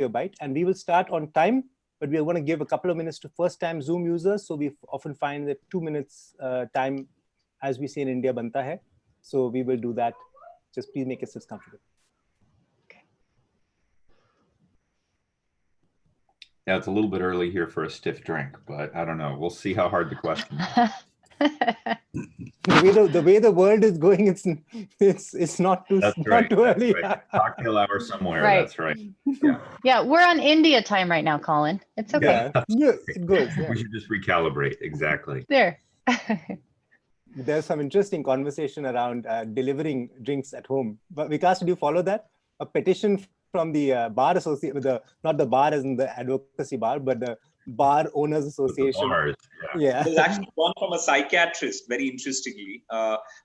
your bite. And we will start on time, but we are going to give a couple of minutes to first-time Zoom users. So we often find that 2 minutes time, as we say in India, banta hai. So we will do that. Just please make yourselves comfortable. Yeah, it's a little bit early here for a stiff drink, but I don't know. We'll see how hard the question is. The way the world is going, it's not too early. Right. Cocktail hour somewhere. Right. That's right. Yeah. Yeah, we're on India time right now, Colin. It's okay. Yeah, it goes. Yeah. We should just recalibrate. Exactly. There. There's some interesting conversation around delivering drinks at home. But Vikas, did you follow that? A petition from the bar association, not the bar as in the advocacy bar, but the Bar Owners Association. Bars, yeah. There's actually one from a psychiatrist, very interestingly,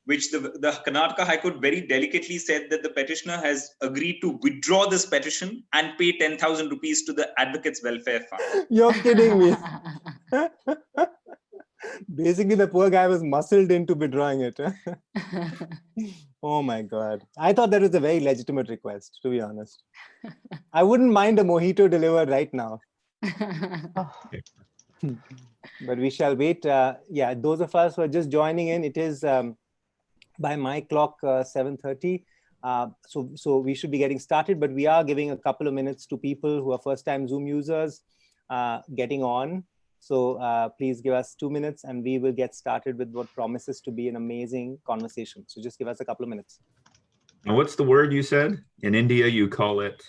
which the Karnataka High Court very delicately said that the petitioner has agreed to withdraw this petition and pay 10,000 rupees to the Advocates Welfare Fund. You're kidding me. Basically, the poor guy was muscled into withdrawing it. Oh my God. I thought that was a very legitimate request, to be honest. I wouldn't mind a mojito delivered right now. But we shall wait. Yeah, those of us who are just joining in, it is by my clock 7:30. So we should be getting started, but we are giving a couple of minutes to people who are first-time Zoom users getting on. So please give us 2 minutes and we will get started with what promises to be an amazing conversation. So just give us a couple of minutes. Now, what's the word you said? In India, you call it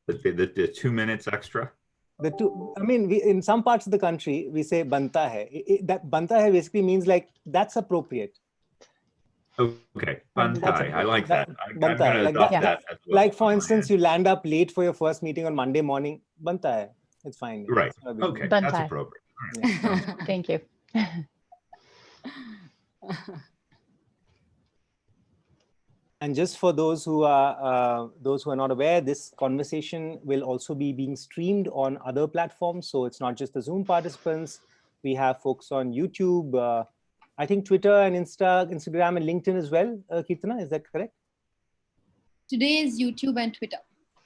the 2 minutes extra? The two, I mean, in some parts of the country, we say banta hai. That banta hai basically means like, that's appropriate. Okay, banta hai. I like that. I'm going hai, to like adopt that. that as well. Like, for instance, you land up late for your first meeting on Monday morning, banta hai. It's fine. Right. Okay, Banta that's hai. appropriate. Yeah. Thank you. And just for those who are not aware, this conversation will also be being streamed on other platforms. So it's not just the Zoom participants. We have folks on YouTube, I think Twitter and Instagram and LinkedIn as well. Kirtana, is that correct? Today is YouTube and Twitter.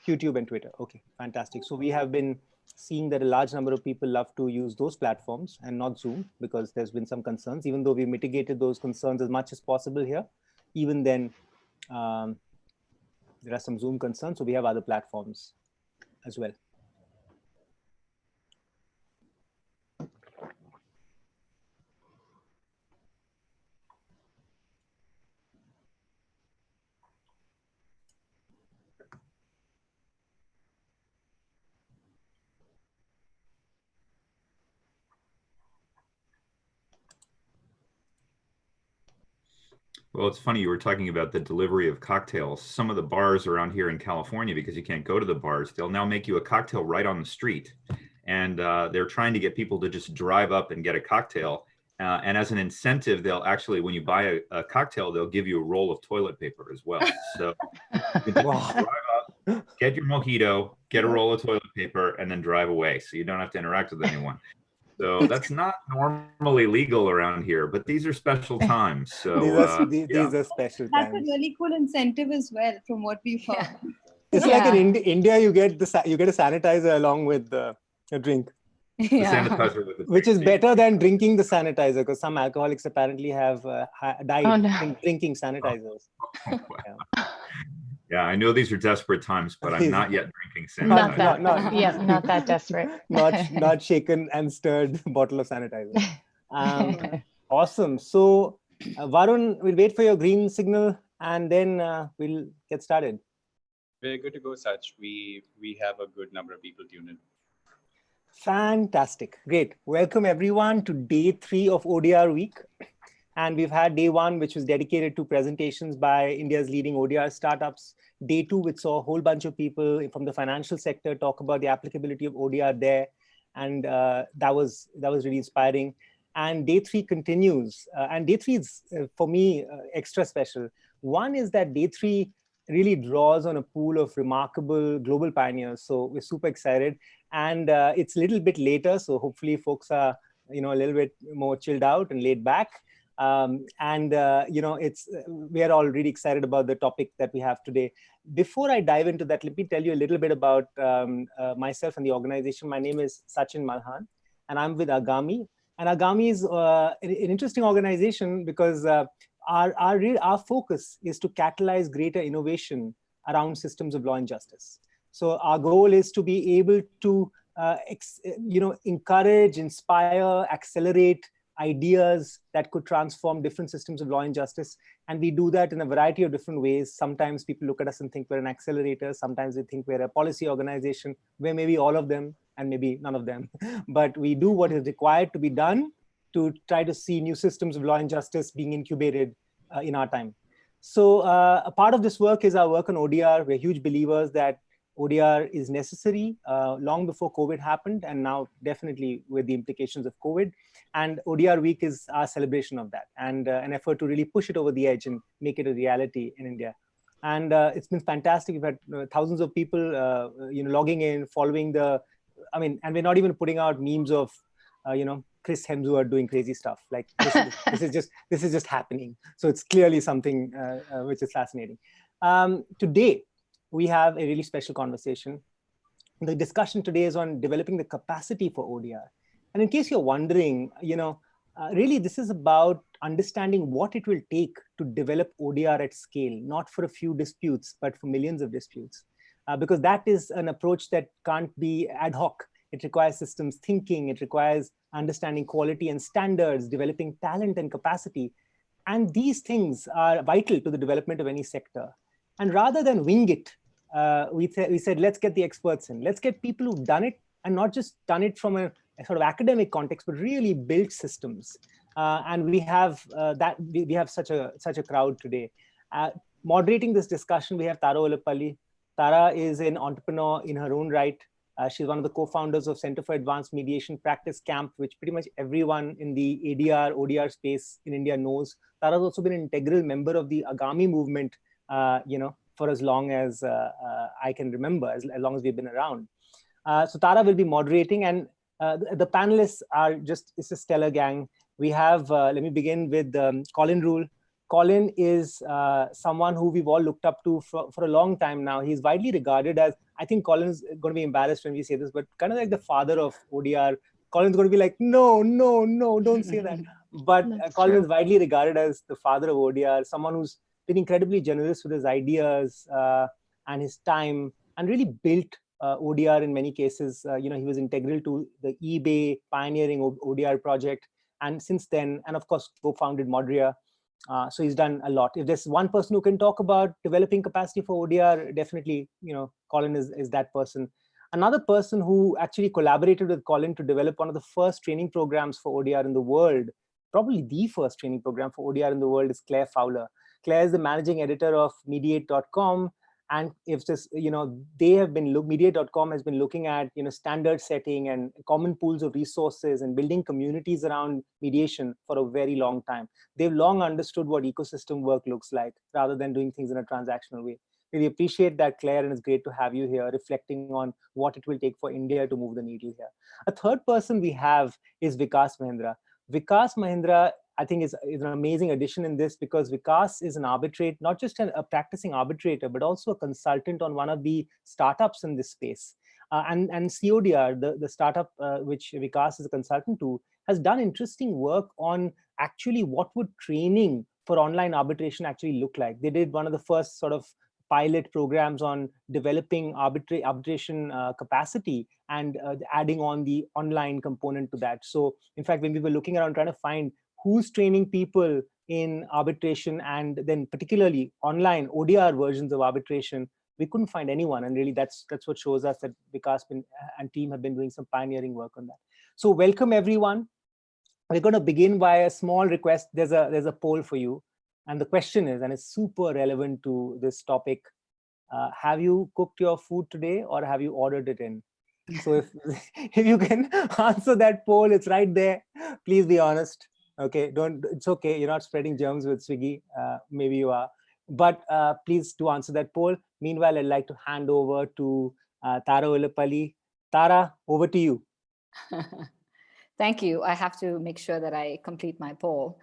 YouTube and Twitter. Okay, fantastic. So we have been seeing that a large number of people love to use those platforms and not Zoom because there's been some concerns, even though we mitigated those concerns as much as possible here. Even then, there are some Zoom concerns, so we have other platforms as well. Well, it's funny, you were talking about the delivery of cocktails. Some of the bars around here in California, because you can't go to the bars, they'll now make you a cocktail right on the street. And they're trying to get people to just drive up and get a cocktail. And as an incentive, they'll actually, when you buy a cocktail, they'll give you a roll of toilet paper as well. So you can just drive up, get your mojito, get a roll of toilet paper, and then drive away. So you don't have to interact with anyone. So that's not normally legal around here, but these are special times. So these are special That's times. a really cool incentive as well, from what we've heard. It's like in India, you get a sanitizer along with a drink. The sanitizer with the Which is better than drinking the sanitizer, because some alcoholics apparently have died drinking sanitizers. Oh, wow. Yeah, I know these are desperate times, but I'm not yet drinking sanitizer. Not that desperate. not shaken and stirred bottle of sanitizer. Awesome. So Varun, we'll wait for your green signal and then we'll get started. We're good to go, Sach. We have a good number of people tuned in. Fantastic. Great. Welcome everyone to day 3 of ODR week. And we've had day 1, which was dedicated to presentations by India's leading ODR startups. Day 2, which saw a whole bunch of people from the financial sector talk about the applicability of ODR there. And that was really inspiring. And day 3 continues. And day 3 is, for me, extra special. One is that day 3 really draws on a pool of remarkable global pioneers. So we're super excited. And it's a little bit later. So hopefully folks are a little bit more chilled out and laid back. We are all really excited about the topic that we have today. Before I dive into that, let me tell you a little bit about myself and the organization. My name is Sachin Malhan, and I'm with Agami. And Agami is an interesting organization because our focus is to catalyze greater innovation around systems of law and justice. So our goal is to be able to encourage, inspire, accelerate ideas that could transform different systems of law and justice. And we do that in a variety of different ways. Sometimes people look at us and think we're an accelerator. Sometimes they think we're a policy organization. We're maybe all of them and maybe none of them. But we do what is required to be done to try to see new systems of law and justice being incubated in our time. So a part of this work is our work on ODR. We're huge believers that ODR is necessary long before COVID happened, and now definitely with the implications of COVID. And ODR Week is our celebration of that, and an effort to really push it over the edge and make it a reality in India. And it's been fantastic. We've had thousands of people, logging in, following and we're not even putting out memes of, Chris Hemsworth doing crazy stuff. Like this is just happening. So it's clearly something which is fascinating. Today, we have a really special conversation. The discussion today is on developing the capacity for ODR. And in case you're wondering, really this is about understanding what it will take to develop ODR at scale, not for a few disputes, but for millions of disputes. Because that is an approach that can't be ad hoc. It requires systems thinking, it requires understanding quality and standards, developing talent and capacity. And these things are vital to the development of any sector. And rather than wing it, we said, let's get the experts in. Let's get people who've done it, and not just done it from a sort of academic context, but really built systems. And we have we have such a crowd today. Moderating this discussion, we have Tara Ollapalli. Tara is an entrepreneur in her own right. She's one of the co-founders of Center for Advanced Mediation Practice Camp, which pretty much everyone in the ADR, ODR space in India knows. Tara has also been an integral member of the Agami movement, for as long as I can remember, as long as we've been around. So Tara will be moderating, and the panelists it's a stellar gang. We have, let me begin with Colin Rule. Colin is someone who we've all looked up to for a long time now. He's widely regarded as, I think Colin's going to be embarrassed when we say this, but kind of like the father of ODR. Colin's going to be like, no, don't say that. But Colin is widely regarded as the father of ODR, someone who's been incredibly generous with his ideas and his time, and really built ODR in many cases. He was integral to the eBay pioneering ODR project. And since then, and of course, co-founded Modria. So he's done a lot. If there's one person who can talk about developing capacity for ODR, definitely, Colin is that person. Another person who actually collaborated with Colin to develop one of the first training programs for ODR in the world, probably the first training program for ODR in the world, is Claire Fowler. Claire is the managing editor of Mediate.com. And if this, Mediate.com has been looking at, standard setting and common pools of resources and building communities around mediation for a very long time. They've long understood what ecosystem work looks like rather than doing things in a transactional way. Really appreciate that, Claire, and it's great to have you here reflecting on what it will take for India to move the needle here. A third person we have is Vikas Mahindra. Vikas Mahindra, I think, is an amazing addition in this, because Vikas is an arbitrator, not just a practicing arbitrator, but also a consultant on one of the startups in this space. And CODR, the startup which Vikas is a consultant to, has done interesting work on actually what would training for online arbitration actually look like. They did one of the first sort of pilot programs on developing arbitration capacity and adding on the online component to that. So in fact, when we were looking around trying to find who's training people in arbitration, and then particularly online ODR versions of arbitration, we couldn't find anyone. And really that's what shows us that Vikas and team have been doing some pioneering work on that. So welcome everyone. We're going to begin by a small request. There's a poll for you. And the question is, and it's super relevant to this topic, have you cooked your food today or have you ordered it in? So if you can answer that poll, it's right there. Please be honest. Okay, it's okay. You're not spreading germs with Swiggy. Maybe you are. But please do answer that poll. Meanwhile, I'd like to hand over to Tara Ollapalli. Tara, over to you. Thank you. I have to make sure that I complete my poll.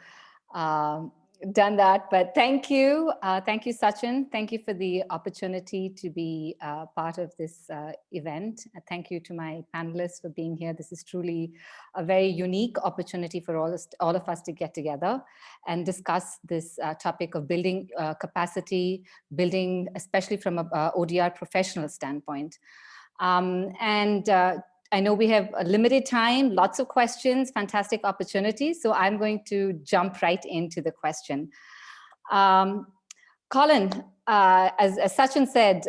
done that, but thank you. Thank you, Sachin. Thank you for the opportunity to be part of this event. Thank you to my panelists for being here. This is truly a very unique opportunity for all of us to get together and discuss this topic of building capacity, building, especially from a ODR professional standpoint. I know we have a limited time, lots of questions, fantastic opportunities. So I'm going to jump right into the question. Colin, as Sachin said,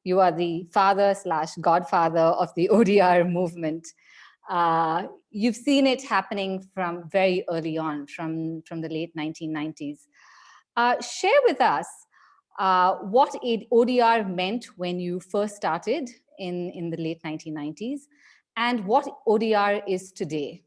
you are the father/godfather of the ODR movement. You've seen it happening from very early on, from the late 1990s. Share with us what ODR meant when you first started in the late 1990s, and what ODR is today.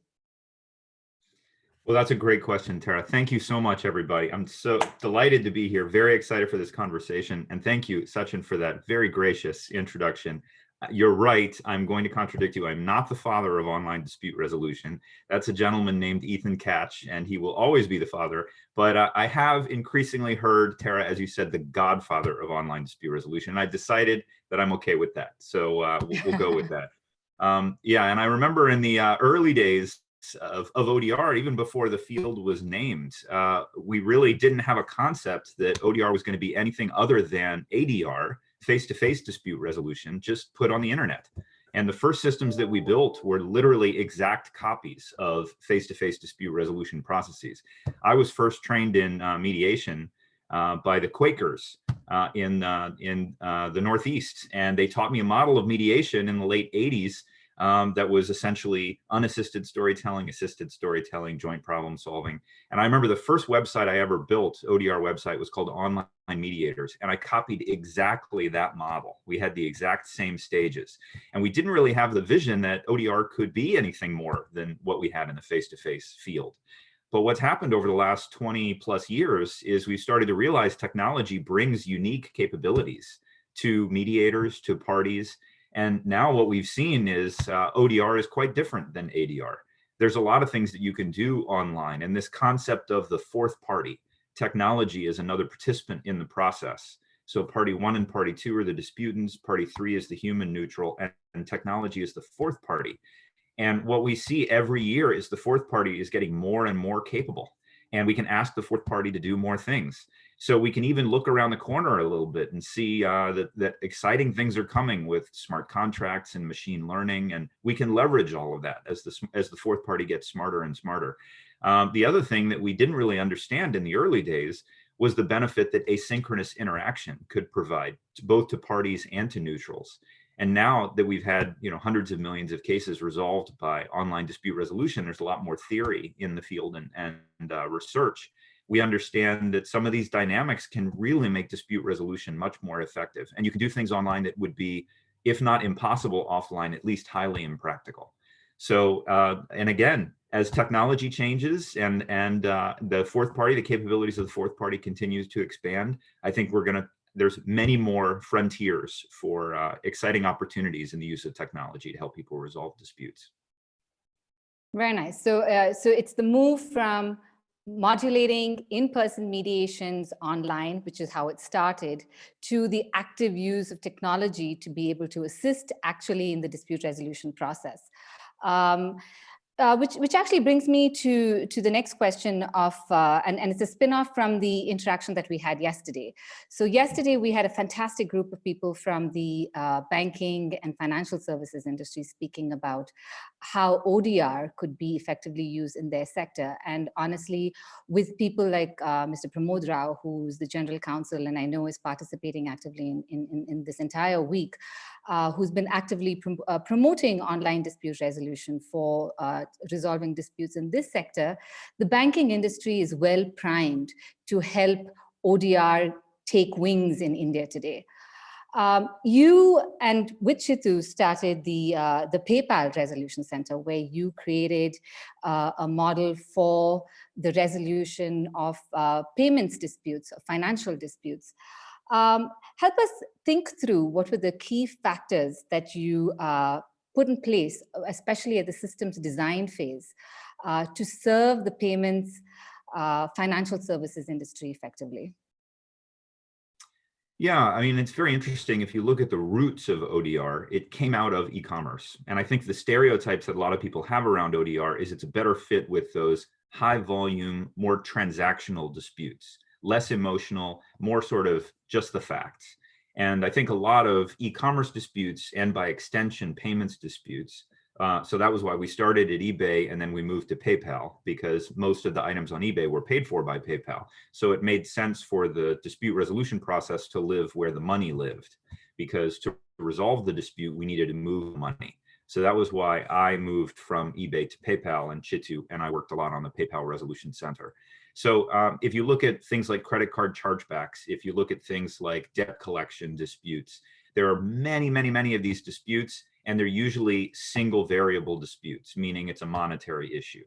Well, that's a great question, Tara. Thank you so much, everybody. I'm so delighted to be here, very excited for this conversation. And thank you, Sachin, for that very gracious introduction. You're right, I'm going to contradict you. I'm not the father of online dispute resolution. That's a gentleman named Ethan Katch, and he will always be the father. But I have increasingly heard, Tara, as you said, the godfather of online dispute resolution. And I decided that I'm okay with that. So we'll go with that. Yeah, and I remember in the early days of ODR, even before the field was named, we really didn't have a concept that ODR was going to be anything other than ADR, face-to-face dispute resolution, just put on the internet. And the first systems that we built were literally exact copies of face-to-face dispute resolution processes. I was first trained in mediation by the Quakers in the Northeast, and they taught me a model of mediation in the late 80s that was essentially unassisted storytelling, assisted storytelling, joint problem solving. And I remember the first website I ever built, ODR website, was called Online Mediators. And I copied exactly that model. We had the exact same stages. And we didn't really have the vision that ODR could be anything more than what we had in the face-to-face field. But what's happened over the last 20 plus years is we've started to realize technology brings unique capabilities to mediators, to parties. And now what we've seen is ODR is quite different than ADR. There's a lot of things that you can do online. And this concept of the fourth party, technology is another participant in the process. So party one and party two are the disputants, party three is the human neutral, and technology is the fourth party. And what we see every year is the fourth party is getting more and more capable. And we can ask the fourth party to do more things. So we can even look around the corner a little bit and see that exciting things are coming with smart contracts and machine learning. And we can leverage all of that as the fourth party gets smarter and smarter. The other thing that we didn't really understand in the early days was the benefit that asynchronous interaction could provide both to parties and to neutrals. And now that we've had hundreds of millions of cases resolved by online dispute resolution, there's a lot more theory in the field and research. We understand that some of these dynamics can really make dispute resolution much more effective. And you can do things online that would be, if not impossible offline, at least highly impractical. So, and again, as technology changes and the fourth party, the capabilities of the fourth party continues to expand, I think there's many more frontiers for exciting opportunities in the use of technology to help people resolve disputes. Very nice. So it's the move from modulating in-person mediations online, which is how it started, to the active use of technology to be able to assist actually in the dispute resolution process. Which actually brings me to the next question of, and it's a spin-off from the interaction that we had yesterday. So yesterday we had a fantastic group of people from the banking and financial services industry speaking about how ODR could be effectively used in their sector. And honestly, with people like Mr. Pramod Rao, who's the general counsel, and I know is participating actively in this entire week, who's been actively promoting online dispute resolution for resolving disputes in this sector, the banking industry is well primed to help ODR take wings in India today. You and with Chitu started the PayPal Resolution Center, where you created a model for the resolution of payments disputes, financial disputes. Help us think through what were the key factors that you put in place, especially at the systems design phase, to serve the payments financial services industry effectively? Yeah, I mean, it's very interesting. If you look at the roots of ODR, it came out of e-commerce. And I think the stereotypes that a lot of people have around ODR is it's a better fit with those high volume, more transactional disputes, less emotional, more sort of just the facts. And I think a lot of e-commerce disputes, and by extension, payments disputes. So that was why we started at eBay and then we moved to PayPal, because most of the items on eBay were paid for by PayPal. So it made sense for the dispute resolution process to live where the money lived, because to resolve the dispute, we needed to move money. So that was why I moved from eBay to PayPal, and Chitu and I worked a lot on the PayPal Resolution Center. So if you look at things like credit card chargebacks, if you look at things like debt collection disputes, there are many, many, many of these disputes, and they're usually single variable disputes, meaning it's a monetary issue.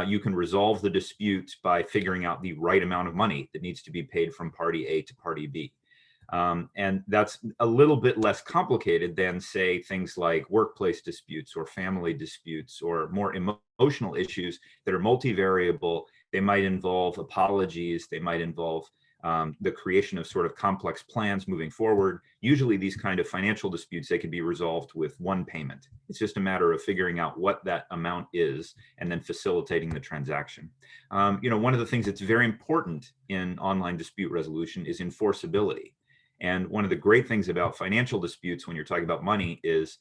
You can resolve the dispute by figuring out the right amount of money that needs to be paid from party A to party B. And that's a little bit less complicated than, say, things like workplace disputes or family disputes or more emotional issues that are multivariable. They might involve apologies. They might involve the creation of sort of complex plans moving forward. Usually these kind of financial disputes, they can be resolved with one payment. It's just a matter of figuring out what that amount is and then facilitating the transaction. One of the things that's very important in online dispute resolution is enforceability. And one of the great things about financial disputes when you're talking about money is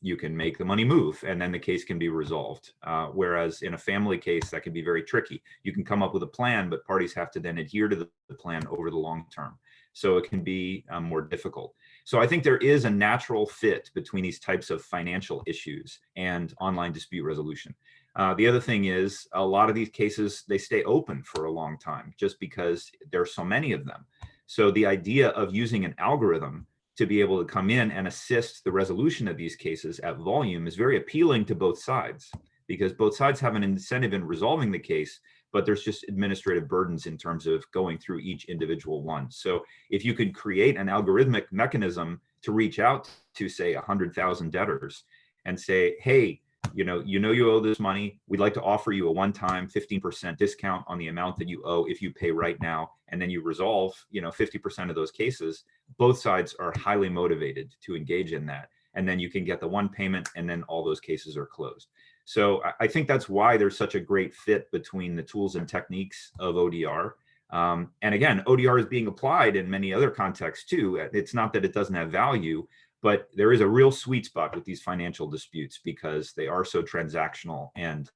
you can make the money move and then the case can be resolved. Whereas in a family case, that can be very tricky. You can come up with a plan, but parties have to then adhere to the plan over the long term. So it can be more difficult. So I think there is a natural fit between these types of financial issues and online dispute resolution. The other thing is a lot of these cases, they stay open for a long time just because there are so many of them. So the idea of using an algorithm to be able to come in and assist the resolution of these cases at volume is very appealing to both sides, because both sides have an incentive in resolving the case, but there's just administrative burdens in terms of going through each individual one. So if you could create an algorithmic mechanism to reach out to, say, 100,000 debtors and say, hey, you owe this money. We'd like to offer you a one-time 15% discount on the amount that you owe if you pay right now. And then you resolve, 50% of those cases. Both sides are highly motivated to engage in that. And then you can get the one payment and then all those cases are closed. So I think that's why there's such a great fit between the tools and techniques of ODR. And again, ODR is being applied in many other contexts too. It's not that it doesn't have value, but there is a real sweet spot with these financial disputes because they are so transactional, and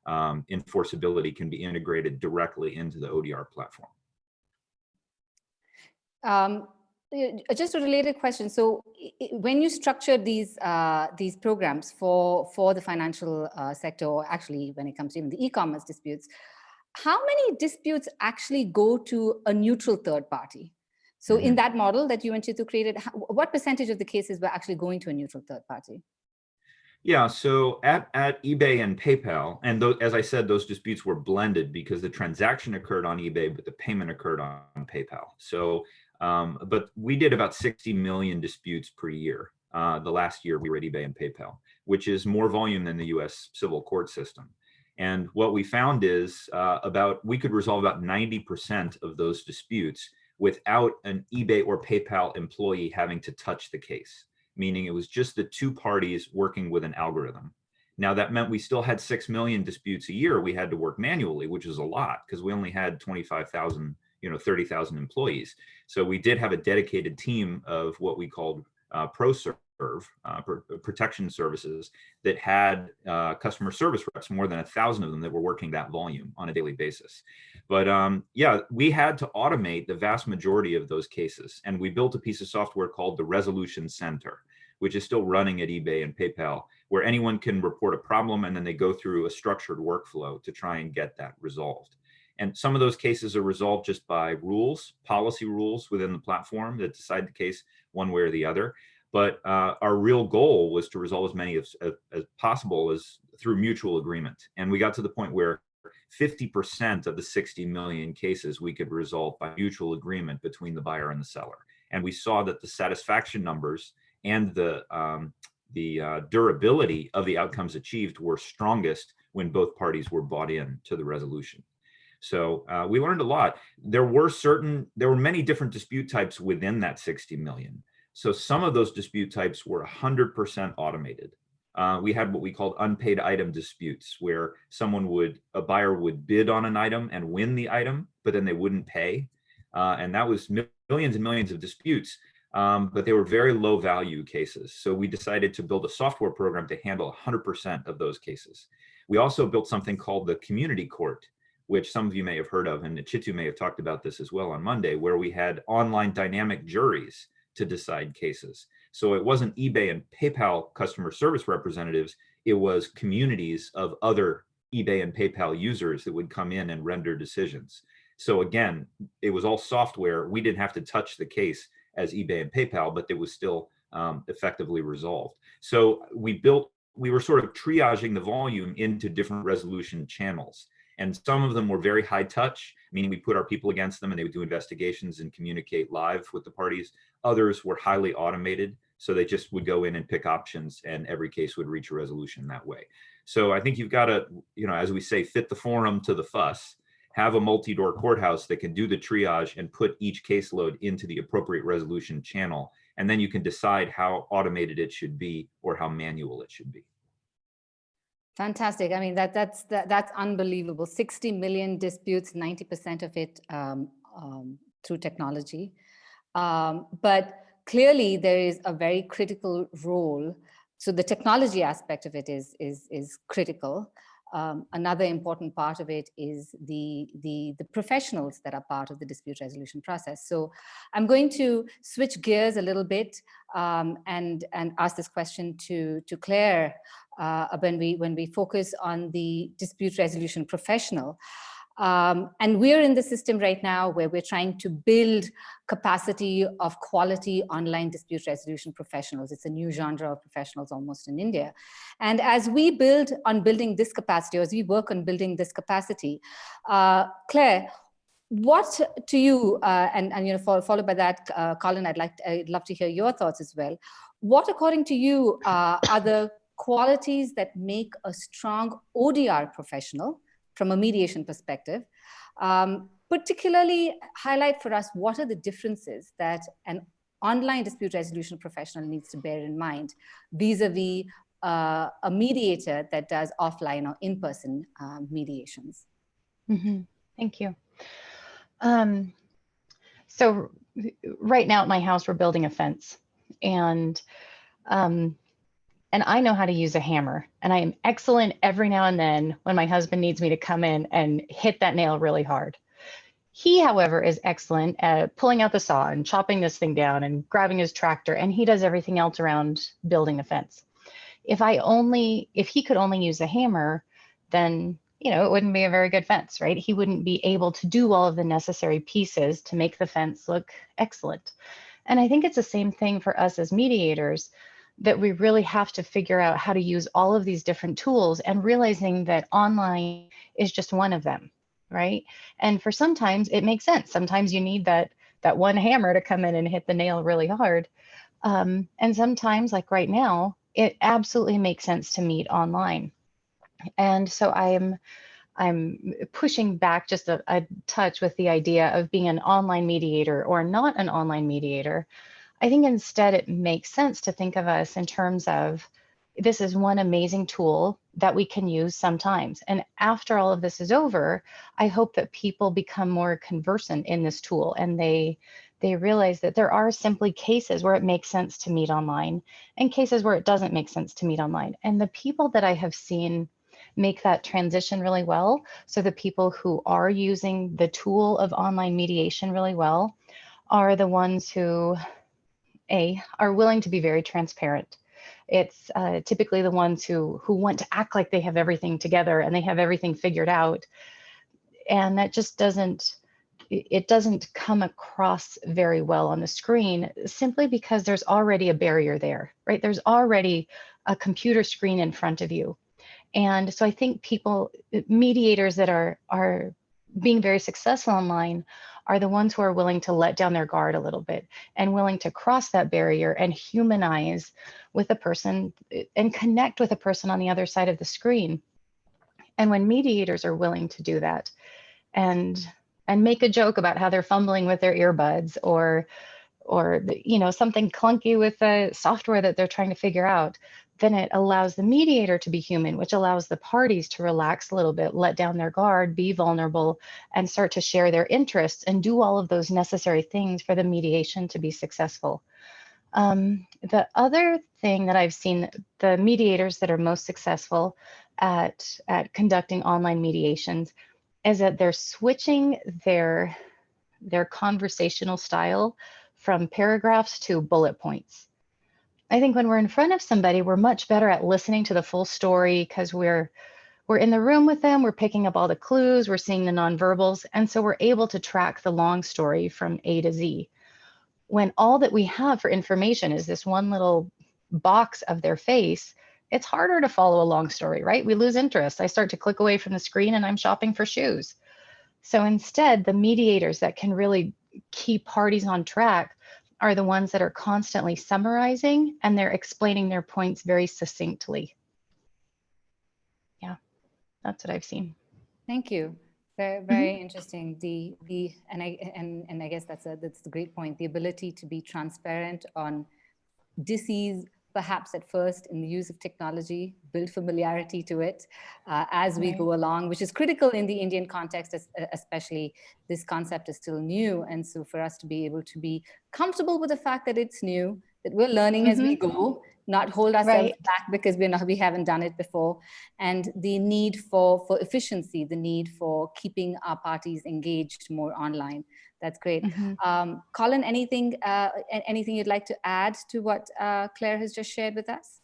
enforceability can be integrated directly into the ODR platform. Just a related question. So when you structured these programs for the financial sector, or actually when it comes to even the e-commerce disputes, how many disputes actually go to a neutral third party? So in that model that you and Chitu created, what percentage of the cases were actually going to a neutral third party? Yeah, so at eBay and PayPal, and as I said, those disputes were blended because the transaction occurred on eBay, but the payment occurred on PayPal. So, but we did about 60 million disputes per year. The last year we were at eBay and PayPal, which is more volume than the US civil court system. And what we found is we could resolve about 90% of those disputes without an eBay or PayPal employee having to touch the case, meaning it was just the two parties working with an algorithm. Now that meant we still had 6 million disputes a year we had to work manually, which is a lot because we only had 25,000, 30,000 employees. So we did have a dedicated team of what we called ProServe, protection services, that had customer service reps, more than 1,000 of them that were working that volume on a daily basis. But yeah, we had to automate the vast majority of those cases. And we built a piece of software called the Resolution Center, which is still running at eBay and PayPal, where anyone can report a problem and then they go through a structured workflow to try and get that resolved. And some of those cases are resolved just by rules, policy rules within the platform that decide the case one way or the other. But our real goal was to resolve as many as possible as through mutual agreement. And we got to the point where 50% of the 60 million cases we could resolve by mutual agreement between the buyer and the seller. And we saw that the satisfaction numbers and the durability of the outcomes achieved were strongest when both parties were bought in to the resolution. So we learned a lot. There were many different dispute types within that 60 million. So some of those dispute types were 100% automated. We had what we called unpaid item disputes, where a buyer would bid on an item and win the item, but then they wouldn't pay. And that was millions and millions of disputes, but they were very low value cases. So we decided to build a software program to handle 100% of those cases. We also built something called the Community Court, which some of you may have heard of, and Chitu may have talked about this as well on Monday, where we had online dynamic juries to decide cases. So it wasn't eBay and PayPal customer service representatives, it was communities of other eBay and PayPal users that would come in and render decisions. So again, it was all software. We didn't have to touch the case as eBay and PayPal, but it was still effectively resolved. So we were sort of triaging the volume into different resolution channels. And some of them were very high touch, meaning we put our people against them and they would do investigations and communicate live with the parties. Others were highly automated, so they just would go in and pick options and every case would reach a resolution that way. So I think you've got to, as we say, fit the forum to the fuss, have a multi-door courthouse that can do the triage and put each caseload into the appropriate resolution channel. And then you can decide how automated it should be or how manual it should be. Fantastic. I mean, that's unbelievable. 60 million disputes, 90% of it through technology. But clearly there is a very critical role. So the technology aspect of it is critical. Another important part of it is the professionals that are part of the dispute resolution process. So I'm going to switch gears a little bit and ask this question to Claire when we focus on the dispute resolution professional. And we're in the system right now where we're trying to build capacity of quality online dispute resolution professionals. It's a new genre of professionals almost in India. And as we build on building this capacity, or as we work on building this capacity, Claire, what to you, followed by that, Colin, I'd love to hear your thoughts as well. What, according to you, are the qualities that make a strong ODR professional from a mediation perspective? Particularly highlight for us, what are the differences that an online dispute resolution professional needs to bear in mind vis-a-vis a mediator that does offline or in-person mediations? Mm-hmm. Thank you. So right now at my house, we're building a fence, and I know how to use a hammer, and I am excellent every now and then when my husband needs me to come in and hit that nail really hard. He, however, is excellent at pulling out the saw and chopping this thing down and grabbing his tractor, and he does everything else around building the fence. If he could only use a hammer, then it wouldn't be a very good fence, right? He wouldn't be able to do all of the necessary pieces to make the fence look excellent. And I think it's the same thing for us as mediators, that we really have to figure out how to use all of these different tools, and realizing that online is just one of them, right? And for sometimes it makes sense. Sometimes you need that one hammer to come in and hit the nail really hard. And sometimes, like right now, it absolutely makes sense to meet online. And so I'm pushing back just a touch with the idea of being an online mediator or not an online mediator. I think instead it makes sense to think of us in terms of, this is one amazing tool that we can use sometimes. And after all of this is over, I hope that people become more conversant in this tool, and they realize that there are simply cases where it makes sense to meet online and cases where it doesn't make sense to meet online. And the people that I have seen make that transition really well, so the people who are using the tool of online mediation really well, are the ones who are willing to be very transparent. It's typically the ones who want to act like they have everything together and they have everything figured out. And that just doesn't come across very well on the screen, simply because there's already a barrier there, right? There's already a computer screen in front of you. And so I think mediators that are being very successful online are the ones who are willing to let down their guard a little bit and willing to cross that barrier and humanize with a person and connect with a person on the other side of the screen. And when mediators are willing to do that, and make a joke about how they're fumbling with their earbuds, or something clunky with the software that they're trying to figure out, then it allows the mediator to be human, which allows the parties to relax a little bit, let down their guard, be vulnerable, and start to share their interests and do all of those necessary things for the mediation to be successful. The other thing that I've seen, the mediators that are most successful at conducting online mediations, is that they're switching their conversational style from paragraphs to bullet points. I think when we're in front of somebody, we're much better at listening to the full story because we're in the room with them, we're picking up all the clues, we're seeing the nonverbals, and so we're able to track the long story from A to Z. When all that we have for information is this one little box of their face, it's harder to follow a long story, right? We lose interest. I start to click away from the screen and I'm shopping for shoes. So instead, the mediators that can really keep parties on track are the ones that are constantly summarizing, and they're explaining their points very succinctly. Yeah, that's what I've seen. Thank you. Very interesting. And I guess that's a great point. The ability to be transparent on dis-ease, perhaps at first in the use of technology, build familiarity to it as we go along, which is critical in the Indian context, especially. This concept is still new. And so for us to be able to be comfortable with the fact that it's new, that we're learning as we go, not hold ourselves back because we haven't done it before, and the need for efficiency, the need for keeping our parties engaged more online. That's great. Colin, anything you'd like to add to what Claire has just shared with us?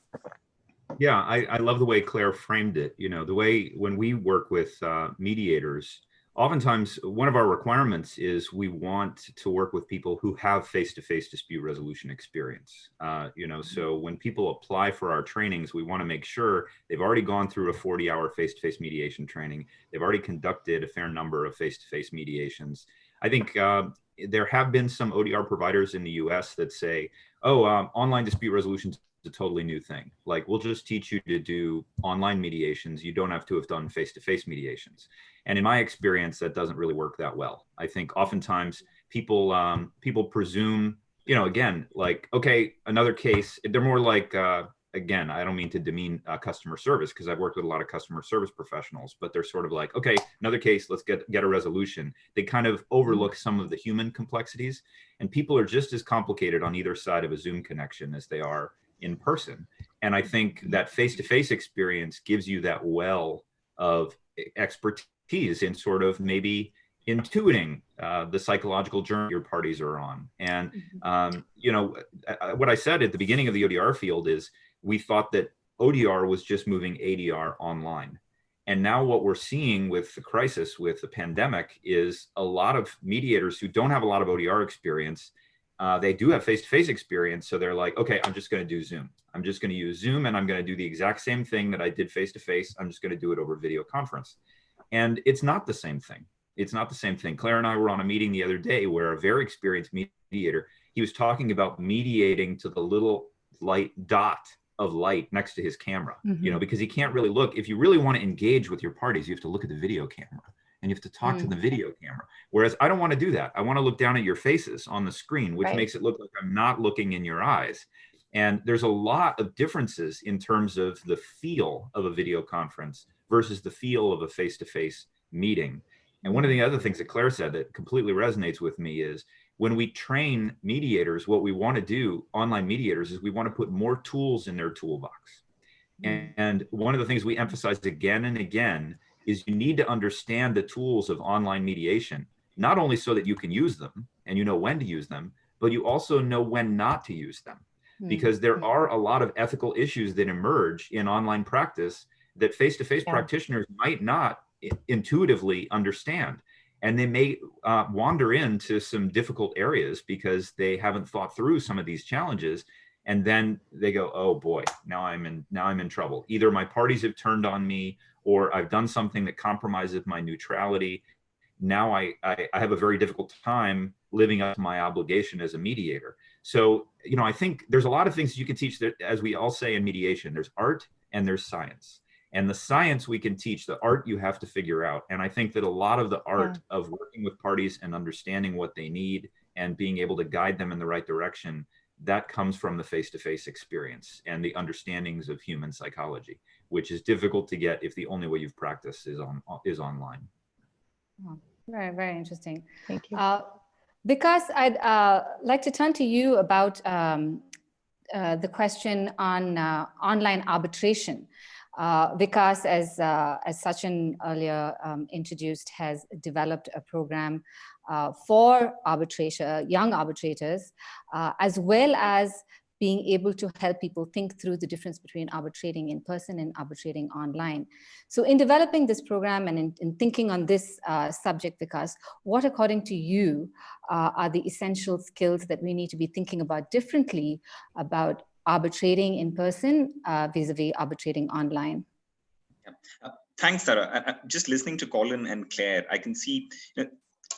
Yeah, I love the way Claire framed it. You know, the way when we work with mediators, oftentimes one of our requirements is we want to work with people who have face-to-face dispute resolution experience. You know, so when people apply for our trainings, we want to make sure they've already gone through a 40-hour face-to-face mediation training. They've already conducted a fair number of face-to-face mediations. I think there have been some ODR providers in the US that say, oh, online dispute resolution is a totally new thing. Like, we'll just teach you to do online mediations. You don't have to have done face-to-face mediations. And in my experience, that doesn't really work that well. I think oftentimes people presume, you know, again, like, okay, another case, they're more like, again, I don't mean to demean customer service because I've worked with a lot of customer service professionals, but they're sort of like, okay, another case, let's get a resolution. They kind of overlook some of the human complexities, and people are just as complicated on either side of a Zoom connection as they are in person. And I think that face-to-face experience gives you that well of expertise in sort of maybe intuiting the psychological journey your parties are on. And, you know, what I said at the beginning of the ODR field is we thought that ODR was just moving ADR online. And now what we're seeing with the crisis, with the pandemic, is a lot of mediators who don't have a lot of ODR experience. They do have face-to-face experience. So they're like, okay, I'm just going to do Zoom. I'm just going to use Zoom, and I'm going to do the exact same thing that I did face-to-face. I'm just going to do it over video conference. And it's not the same thing. It's not the same thing. Claire and I were on a meeting the other day where a very experienced mediator, he was talking about mediating to the little light dot of light next to his camera, you know, because he can't really look. If you really want to engage with your parties, you have to look at the video camera and you have to talk to the video camera. Whereas I don't want to do that. I want to look down at your faces on the screen, which makes it look like I'm not looking in your eyes. And there's a lot of differences in terms of the feel of a video conference versus the feel of a face-to-face meeting. And one of the other things that Claire said that completely resonates with me is when we train mediators, what we want to do, online mediators, is we want to put more tools in their toolbox. And one of the things we emphasize again and again is you need to understand the tools of online mediation, not only so that you can use them and you know when to use them, but you also know when not to use them. Because there are a lot of ethical issues that emerge in online practice that face-to-face practitioners might not intuitively understand. And they may wander into some difficult areas because they haven't thought through some of these challenges. And then they go, oh boy, now I'm in trouble. Either my parties have turned on me, or I've done something that compromises my neutrality. Now I have a very difficult time living up to my obligation as a mediator. So, I think there's a lot of things you can teach that, as we all say in mediation, there's art and there's science. And the science we can teach, the art you have to figure out. And I think that a lot of the art of working with parties and understanding what they need and being able to guide them in the right direction, that comes from the face-to-face experience and the understandings of human psychology, which is difficult to get if the only way you've practiced is online. Oh, very, very interesting. Thank you. Vikas, I'd like to turn to you about the question on online arbitration. Vikas, as Sachin earlier introduced, has developed a program for young arbitrators, as well as being able to help people think through the difference between arbitrating in person and arbitrating online. So in developing this program and in thinking on this subject, Vikas, what according to you are the essential skills that we need to be thinking about differently about arbitrating in person vis-a-vis arbitrating online? Thanks, Tara. Just listening to Colin and Claire, I can see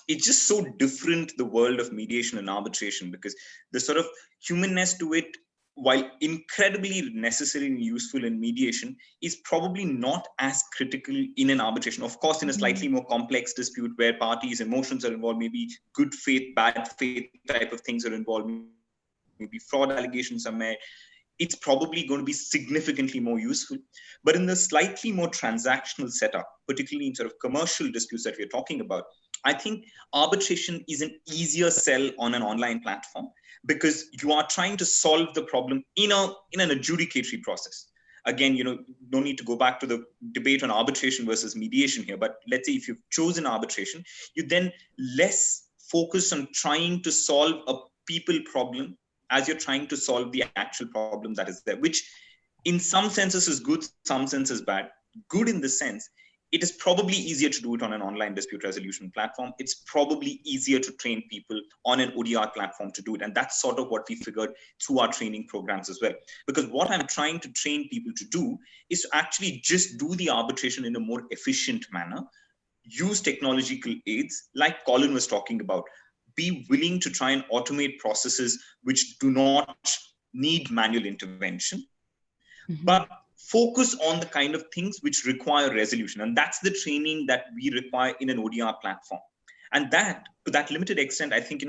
it's just so different, the world of mediation and arbitration, because the sort of humanness to it, while incredibly necessary and useful in mediation, is probably not as critical in an arbitration. Of course, in a slightly more complex dispute where parties' emotions are involved, maybe good faith, bad faith type of things are involved, maybe fraud allegations are made, it's probably going to be significantly more useful. But in the slightly more transactional setup, particularly in sort of commercial disputes that we're talking about, I think arbitration is an easier sell on an online platform because you are trying to solve the problem in an adjudicatory process. Again, no need to go back to the debate on arbitration versus mediation here, but let's say if you've chosen arbitration, you then less focus on trying to solve a people problem as you're trying to solve the actual problem that is there, which in some senses is good, some senses bad. Good in the sense, it is probably easier to do it on an online dispute resolution platform. It's probably easier to train people on an ODR platform to do it. And that's sort of what we figured through our training programs as well. Because what I'm trying to train people to do is to actually just do the arbitration in a more efficient manner, use technological aids like Colin was talking about, be willing to try and automate processes which do not need manual intervention, but focus on the kind of things which require resolution. And that's the training that we require in an ODR platform. And that, to that limited extent, I think,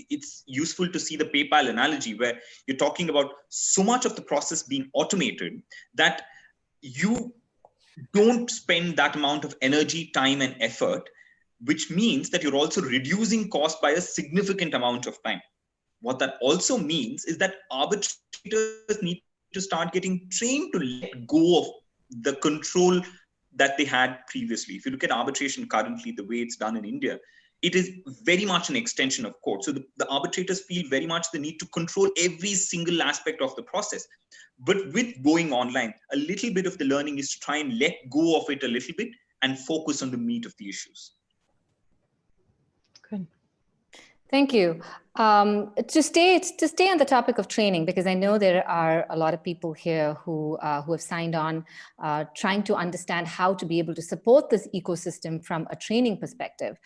it's useful to see the PayPal analogy where you're talking about so much of the process being automated that you don't spend that amount of energy, time, and effort, which means that you're also reducing cost by a significant amount of time. What that also means is that arbitrators need to start getting trained to let go of the control that they had previously. If you look at arbitration currently, the way it's done in India, it is very much an extension of court. So the arbitrators feel very much the need to control every single aspect of the process. But with going online, a little bit of the learning is to try and let go of it a little bit and focus on the meat of the issues. Good. Thank you. To stay on the topic of training, because I know there are a lot of people here who have signed on, trying to understand how to be able to support this ecosystem from a training perspective.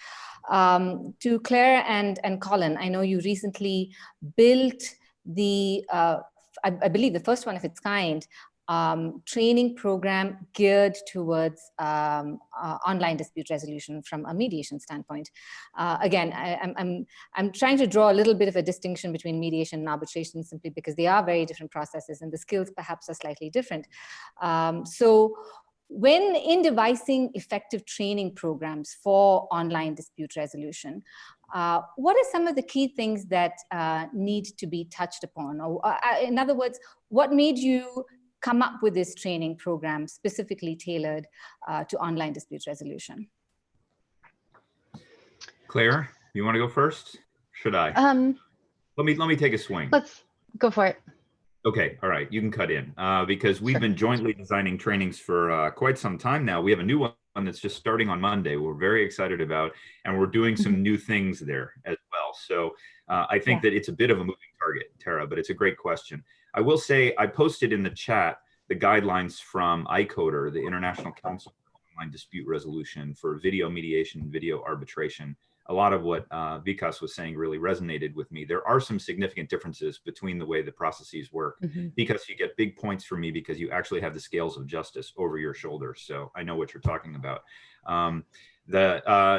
To Claire and Colin, I know you recently built the, I believe the first one of its kind, training program geared towards online dispute resolution from a mediation standpoint. Again, I'm trying to draw a little bit of a distinction between mediation and arbitration simply because they are very different processes and the skills perhaps are slightly different. So when in devising effective training programs for online dispute resolution, what are some of the key things that need to be touched upon? Or in other words, what made you come up with this training program specifically tailored to online dispute resolution? Claire, you want to go first? Should I? Let me take a swing. Let's go for it. Okay, all right, you can cut in because we've been jointly designing trainings for quite some time now. We have a new one that's just starting on Monday. We're very excited about, and we're doing some new things there as well. So I think that it's a bit of a moving target, Tara, but it's a great question. I will say I posted in the chat the guidelines from ICODER, the International Council for Online Dispute Resolution for video mediation, video arbitration. a lot of what Vikas was saying really resonated with me. There are some significant differences between the way the processes work, because you get big points from me because you actually have the scales of justice over your shoulders. So I know what you're talking about.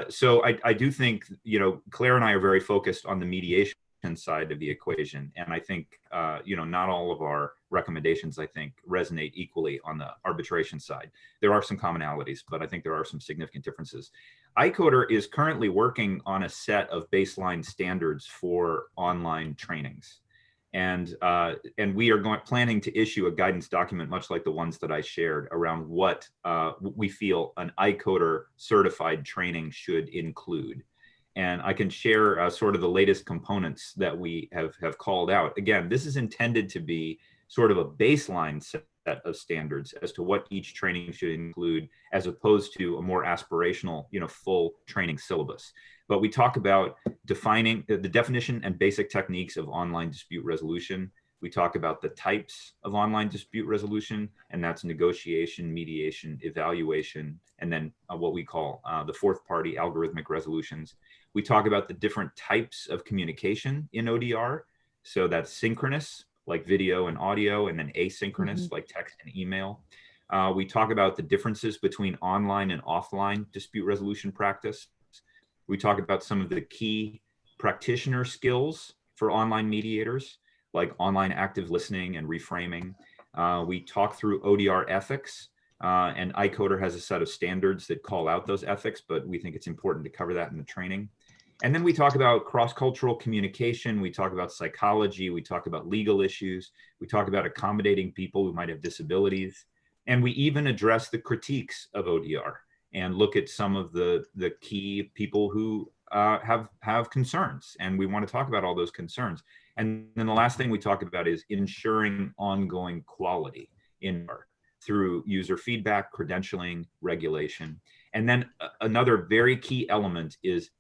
So I do think, you know, Claire and I are very focused on the mediation side of the equation. And I think, you know, not all of our recommendations, I think, resonate equally on the arbitration side. There are some commonalities, but I think there are some significant differences. iCoder is currently working on a set of baseline standards for online trainings. And we are planning to issue a guidance document, much like the ones that I shared, around what we feel an iCoder certified training should include. And I can share sort of the latest components that we have called out. Again, this is intended to be sort of a baseline set of standards as to what each training should include, as opposed to a more aspirational, you know, full training syllabus. But we talk about defining the definition and basic techniques of online dispute resolution. We talk about the types of online dispute resolution, and that's negotiation, mediation, evaluation, and then what we call the fourth party algorithmic resolutions. We talk about the different types of communication in ODR. So that's synchronous, like video and audio, and then asynchronous, like text and email. We talk about the differences between online and offline dispute resolution practice. We talk about some of the key practitioner skills for online mediators, like online active listening and reframing. We talk through ODR ethics, and iCoder has a set of standards that call out those ethics, but we think it's important to cover that in the training. And then we talk about cross-cultural communication. We talk about psychology. We talk about legal issues. We talk about accommodating people who might have disabilities. And we even address the critiques of ODR and look at some of the key people who have concerns. And we want to talk about all those concerns. And then the last thing we talk about is ensuring ongoing quality in our through user feedback, credentialing, regulation. And then another very key element is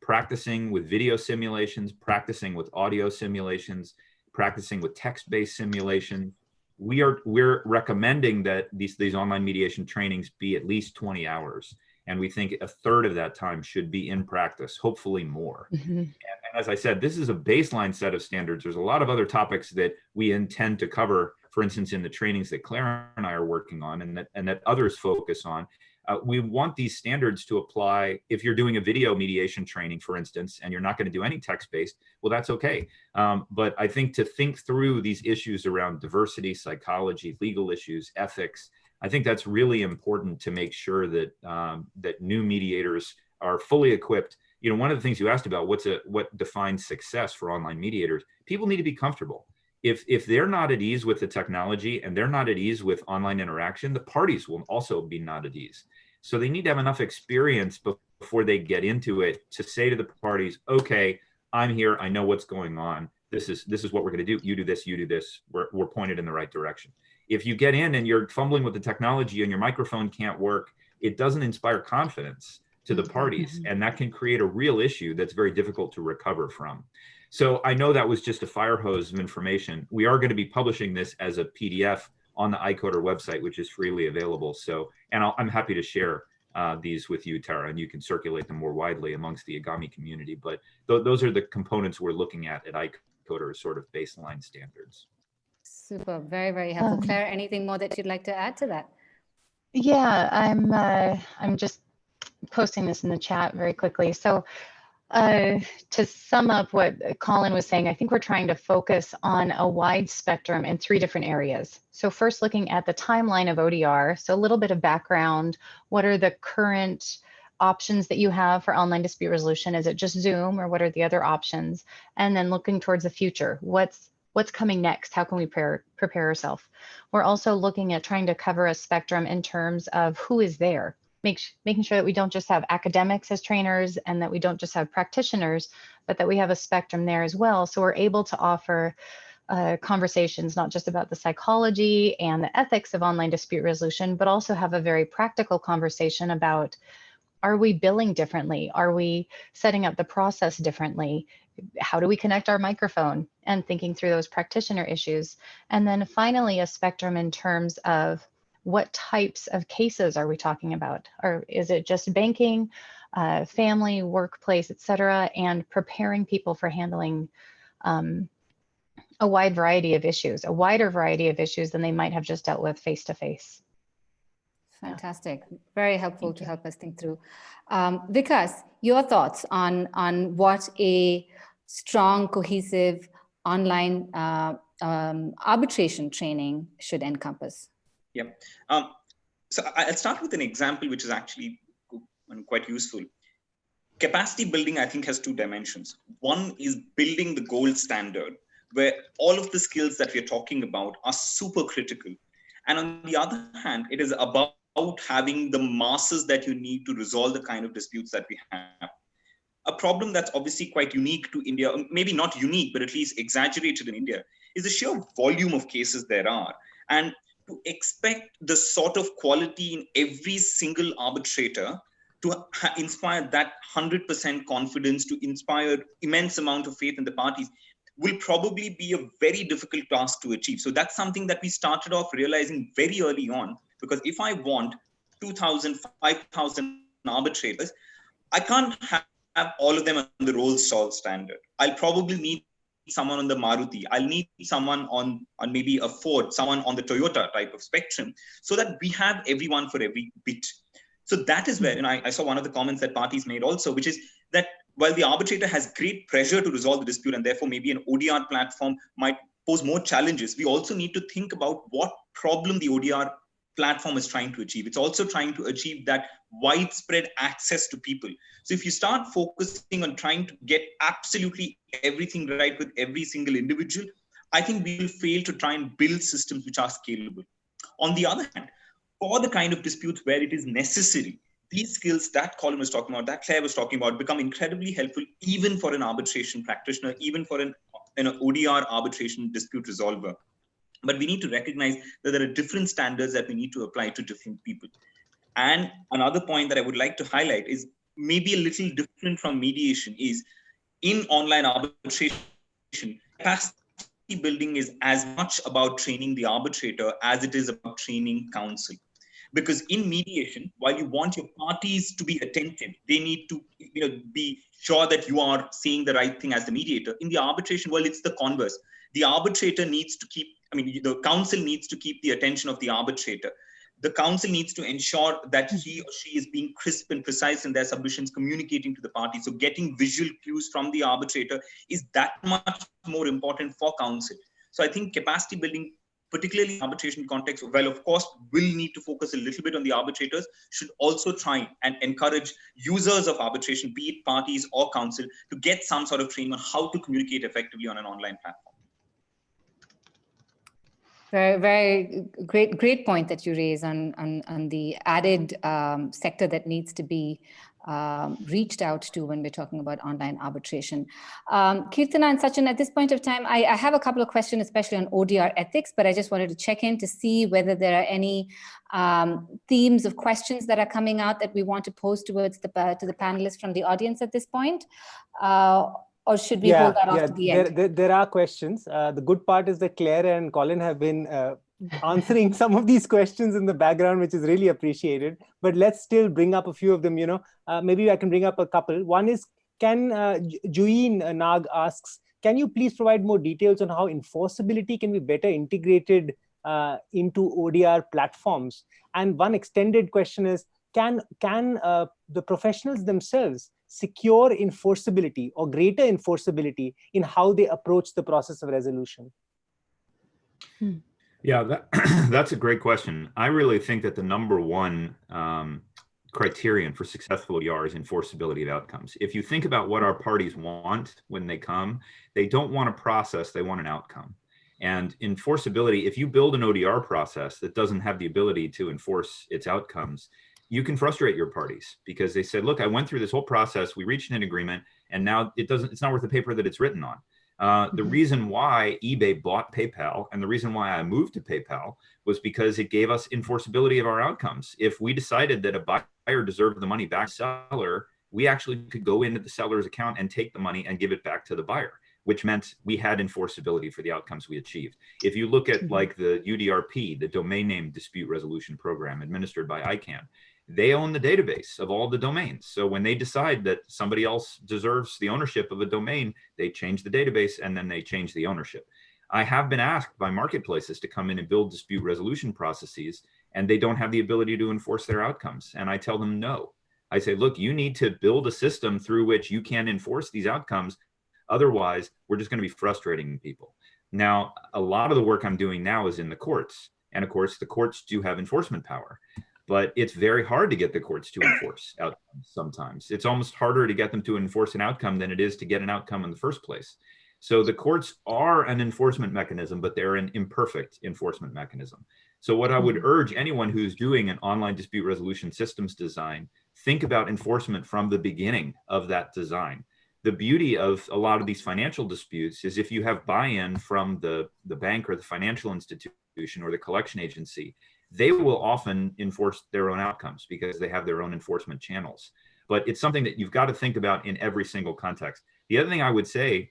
practicing with video simulations, practicing with audio simulations, practicing with text-based simulation. We're recommending that these online mediation trainings be at least 20 hours. And we think a third of that time should be in practice, hopefully more. And as I said, this is a baseline set of standards. There's a lot of other topics that we intend to cover, for instance, in the trainings that Claire and I are working on and that others focus on. We want these standards to apply if you're doing a video mediation training, for instance, and you're not going to do any text-based, well, that's okay. But I think to think through these issues around diversity, psychology, legal issues, ethics, I think that's really important to make sure that that new mediators are fully equipped. You know, one of the things you asked about, what defines success for online mediators, people need to be comfortable. If they're not at ease with the technology and they're not at ease with online interaction, the parties will also be not at ease. So they need to have enough experience before they get into it to say to the parties, okay, I'm here, I know what's going on. This is what we're gonna do. You do this, you do this. We're pointed in the right direction. If you get in and you're fumbling with the technology and your microphone can't work, it doesn't inspire confidence to the parties. And that can create a real issue that's very difficult to recover from. So I know that was just a fire hose of information. We are going to be publishing this as a PDF on the iCoder website, which is freely available. So, and I'm happy to share these with you, Tara, and you can circulate them more widely amongst the Agami community. But those are the components we're looking at iCoder as sort of baseline standards. Super, very, very helpful. Claire, anything more that you'd like to add to that? Yeah, I'm just posting this in the chat very quickly. So to sum up what Colin was saying, I think we're trying to focus on a wide spectrum in 3 different areas. So first, looking at the timeline of ODR. So a little bit of background. What are the current options that you have for online dispute resolution? Is it just Zoom, or what are the other options? And then looking towards the future. What's coming next? How can we prepare ourselves? We're also looking at trying to cover a spectrum in terms of who is there. Making sure that we don't just have academics as trainers and that we don't just have practitioners, but that we have a spectrum there as well. So we're able to offer conversations, not just about the psychology and the ethics of online dispute resolution, but also have a very practical conversation about, are we billing differently? Are we setting up the process differently? How do we connect our microphone? And thinking through those practitioner issues. And then finally, a spectrum in terms of what types of cases are we talking about? Or is it just banking, family, workplace, et cetera, and preparing people for handling a wide variety of issues, a wider variety of issues than they might have just dealt with face-to-face. Fantastic. Very helpful to help us think through. Vikas, your thoughts on what a strong, cohesive online arbitration training should encompass? Yeah. So I'll start with an example which is actually quite useful. Capacity building, I think, has two dimensions. One is building the gold standard, where all of the skills that we're talking about are super critical. And on the other hand, it is about having the masses that you need to resolve the kind of disputes that we have. A problem that's obviously quite unique to India, maybe not unique, but at least exaggerated in India, is the sheer volume of cases there are. And to expect the sort of quality in every single arbitrator to inspire that 100% confidence, to inspire immense amount of faith in the parties, will probably be a very difficult task to achieve. So that's something that we started off realizing very early on, because if I want 2,000, 5,000 arbitrators, I can't have all of them on the Rolls-Royce standard. I'll probably need someone on the Maruti. I'll need someone on maybe a Ford, someone on the Toyota type of spectrum, so that we have everyone for every bit. So that is where, and I saw one of the comments that parties made also, which is that while the arbitrator has great pressure to resolve the dispute, and therefore maybe an ODR platform might pose more challenges, we also need to think about what problem the ODR platform is trying to achieve. It's also trying to achieve that widespread access to people. So if you start focusing on trying to get absolutely everything right with every single individual, I think we will fail to try and build systems which are scalable. On the other hand, for the kind of disputes where it is necessary, these skills that Colin was talking about, that Claire was talking about, become incredibly helpful even for an arbitration practitioner, even for an ODR arbitration dispute resolver. But we need to recognize that there are different standards that we need to apply to different people. And another point that I would like to highlight is maybe a little different from mediation is in online arbitration, capacity building is as much about training the arbitrator as it is about training counsel. Because in mediation, while you want your parties to be attentive, they need to be sure that you are saying the right thing as the mediator. In the arbitration world, it's the converse. The arbitrator needs to keep, the counsel needs to keep the attention of the arbitrator. The counsel needs to ensure that he or she is being crisp and precise in their submissions, communicating to the party. So getting visual cues from the arbitrator is that much more important for counsel. So I think capacity building, particularly in arbitration context, well, of course, will need to focus a little bit on the arbitrators, should also try and encourage users of arbitration, be it parties or counsel, to get some sort of training on how to communicate effectively on an online platform. Very, very great point that you raise on the added sector that needs to be reached out to when we're talking about online arbitration. Kirtana and Sachin, at this point of time, I have a couple of questions, especially on ODR ethics, but I just wanted to check in to see whether there are any themes of questions that are coming out that we want to pose towards to the panelists from the audience at this point. Or should we hold that off to the end? There are questions. The good part is that Claire and Colin have been answering some of these questions in the background, which is really appreciated. But let's still bring up a few of them. Maybe I can bring up a couple. One is, Juin Nag asks, can you please provide more details on how enforceability can be better integrated into ODR platforms? And one extended question is, can the professionals themselves secure enforceability or greater enforceability in how they approach the process of resolution? Yeah, that's a great question. I really think that the number one criterion for successful ODR is enforceability of outcomes. If you think about what our parties want when they come, they don't want a process, they want an outcome. And enforceability, if you build an ODR process that doesn't have the ability to enforce its outcomes, you can frustrate your parties because they said, look, I went through this whole process, we reached an agreement, and now it's not worth the paper that it's written on. The reason why eBay bought PayPal and the reason why I moved to PayPal was because it gave us enforceability of our outcomes. If we decided that a buyer deserved the money back to the seller, we actually could go into the seller's account and take the money and give it back to the buyer. which meant we had enforceability for the outcomes we achieved. If you look at like the UDRP, the Domain Name Dispute Resolution Program administered by ICANN, they own the database of all the domains. So when they decide that somebody else deserves the ownership of a domain, they change the database and then they change the ownership. I have been asked by marketplaces to come in and build dispute resolution processes, and they don't have the ability to enforce their outcomes. And I tell them no. I say, look, you need to build a system through which you can enforce these outcomes. Otherwise, we're just going to be frustrating people. Now, a lot of the work I'm doing now is in the courts. And of course, the courts do have enforcement power, but it's very hard to get the courts to enforce outcomes sometimes. It's almost harder to get them to enforce an outcome than it is to get an outcome in the first place. So the courts are an enforcement mechanism, but they're an imperfect enforcement mechanism. So what I would urge anyone who's doing an online dispute resolution systems design, think about enforcement from the beginning of that design. The beauty of a lot of these financial disputes is if you have buy-in from the bank or the financial institution or the collection agency, they will often enforce their own outcomes because they have their own enforcement channels. But it's something that you've got to think about in every single context. The other thing I would say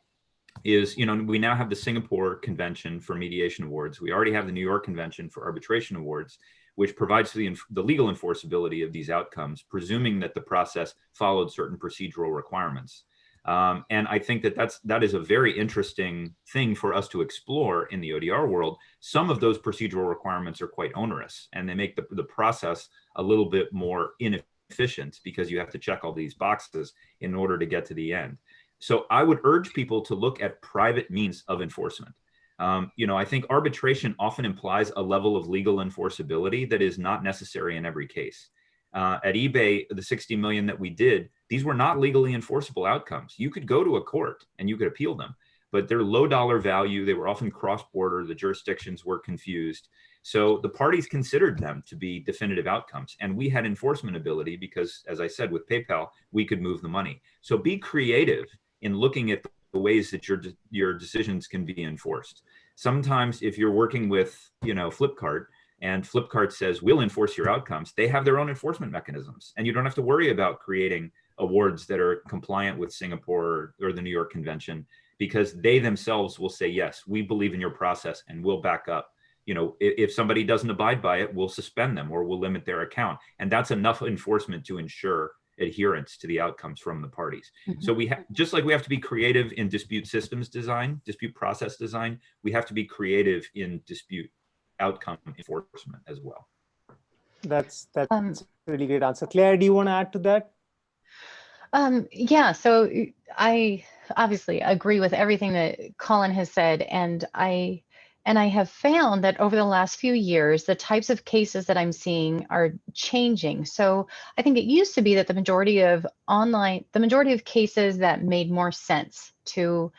is, you know, we now have the Singapore Convention for Mediation Awards. We already have the New York Convention for Arbitration Awards, which provides for the legal enforceability of these outcomes, presuming that the process followed certain procedural requirements. And I think that that is a very interesting thing for us to explore in the ODR world. Some of those procedural requirements are quite onerous, and they make the process a little bit more inefficient because you have to check all these boxes in order to get to the end. So I would urge people to look at private means of enforcement. You know, I think arbitration often implies a level of legal enforceability that is not necessary in every case. At eBay, the 60 million that we did, these were not legally enforceable outcomes. You could go to a court and you could appeal them, but they're low dollar value. They were often cross-border. The jurisdictions were confused. So the parties considered them to be definitive outcomes. And we had enforcement ability because, as I said, with PayPal, we could move the money. So be creative in looking at the ways that your decisions can be enforced. Sometimes if you're working with, you know, Flipkart, and Flipkart says, we'll enforce your outcomes, they have their own enforcement mechanisms. And you don't have to worry about creating awards that are compliant with Singapore or the New York Convention, because they themselves will say, yes, we believe in your process and we'll back up. You know, if somebody doesn't abide by it, we'll suspend them or we'll limit their account. And that's enough enforcement to ensure adherence to the outcomes from the parties. So we have, just like we have to be creative in dispute systems design, dispute process design, we have to be creative in dispute outcome enforcement as well. That's a really great answer. Claire, do you want to add to that? Yeah, so I obviously agree with everything that Colin has said, and I have found that over the last few years, the types of cases that I'm seeing are changing. So I think it used to be that the majority of cases that made more sense to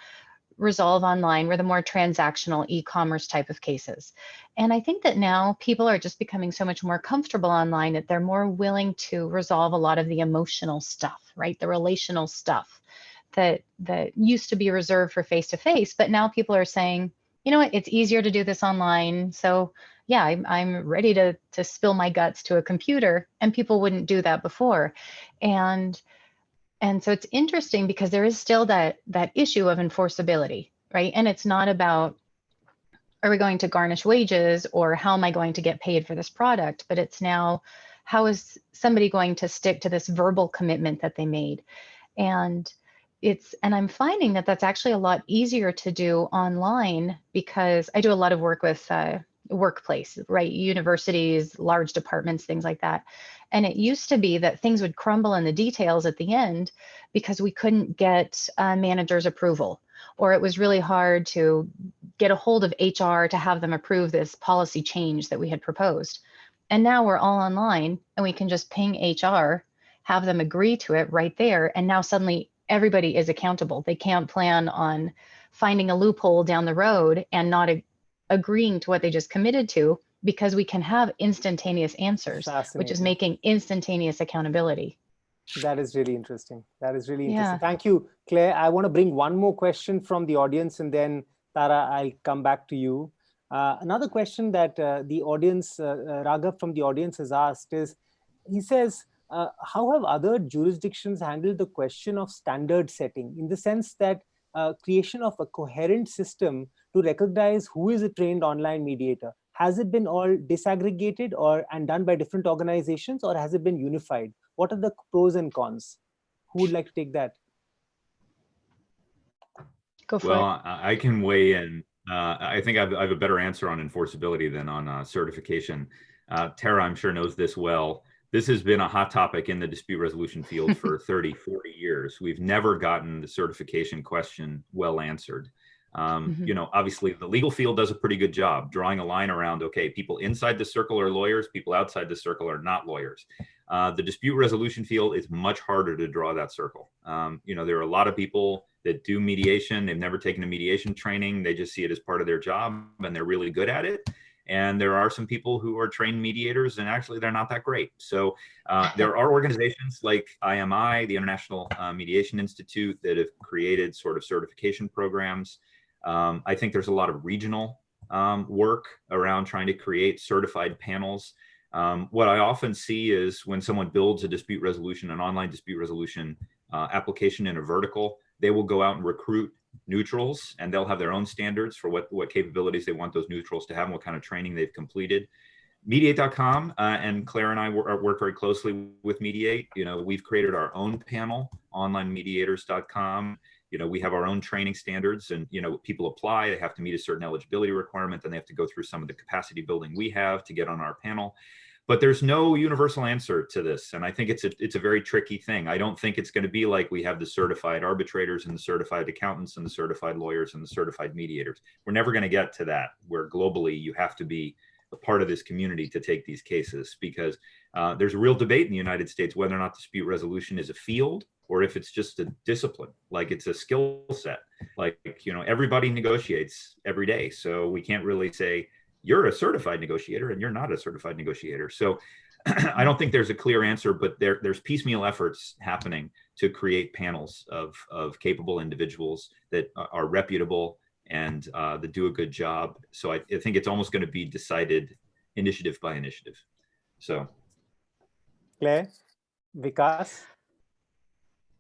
resolve online were the more transactional e-commerce type of cases. And I think that now people are just becoming so much more comfortable online that they're more willing to resolve a lot of the emotional stuff, right? The relational stuff that used to be reserved for face-to-face, but now people are saying, you know what, it's easier to do this online. So yeah, I'm ready to spill my guts to a computer, and people wouldn't do that before. And so it's interesting because there is still that issue of enforceability, right? And it's not about, are we going to garnish wages or how am I going to get paid for this product? But it's now, how is somebody going to stick to this verbal commitment that they made? And I'm finding that that's actually a lot easier to do online because I do a lot of work with workplace, right? Universities, large departments, things like that. And it used to be that things would crumble in the details at the end because we couldn't get manager's approval, or it was really hard to get a hold of HR to have them approve this policy change that we had proposed. And now we're all online and we can just ping HR, have them agree to it right there. And now suddenly everybody is accountable. They can't plan on finding a loophole down the road and not agreeing to what they just committed to, because we can have instantaneous answers, which is making instantaneous accountability. That is really interesting. That is really interesting. Yeah. Thank you, Claire. I want to bring one more question from the audience, and then Tara, I'll come back to you. Another question that the audience, Raghav from the audience has asked is, he says, how have other jurisdictions handled the question of standard setting, in the sense that creation of a coherent system to recognize who is a trained online mediator? Has it been all disaggregated and done by different organizations, or has it been unified? What are the pros and cons? Who would like to take that? Go for Well, it. I can weigh in. I think I have a better answer on enforceability than on certification. Tara, I'm sure, knows this well. This has been a hot topic in the dispute resolution field for 30, 40 years. We've never gotten the certification question well answered. You know, obviously the legal field does a pretty good job drawing a line around, okay, people inside the circle are lawyers, people outside the circle are not lawyers. The dispute resolution field is much harder to draw that circle. You know, there are a lot of people that do mediation. They've never taken a mediation training. They just see it as part of their job and they're really good at it. And there are some people who are trained mediators and actually they're not that great. So there are organizations like IMI, the International Mediation Institute, that have created sort of certification programs. I think there's a lot of regional work around trying to create certified panels. What I often see is when someone builds a dispute resolution, an online dispute resolution application in a vertical, they will go out and recruit neutrals and they'll have their own standards for what capabilities they want those neutrals to have and what kind of training they've completed. Mediate.com and Claire and I work very closely with Mediate. You know, we've created our own panel, onlinemediators.com. You know, we have our own training standards and, you know, people apply, they have to meet a certain eligibility requirement, then they have to go through some of the capacity building we have to get on our panel. But there's no universal answer to this. And I think it's a very tricky thing. I don't think it's going to be like we have the certified arbitrators and the certified accountants and the certified lawyers and the certified mediators. We're never going to get to that, where globally you have to be a part of this community to take these cases, because there's a real debate in the United States whether or not dispute resolution is a field or if it's just a discipline, like it's a skill set. Like, you know, everybody negotiates every day. So we can't really say, you're a certified negotiator and you're not a certified negotiator. So I don't think there's a clear answer, but there's piecemeal efforts happening to create panels of capable individuals that are reputable and that do a good job. So I think it's almost going to be decided initiative by initiative. So. Claire, Vikas?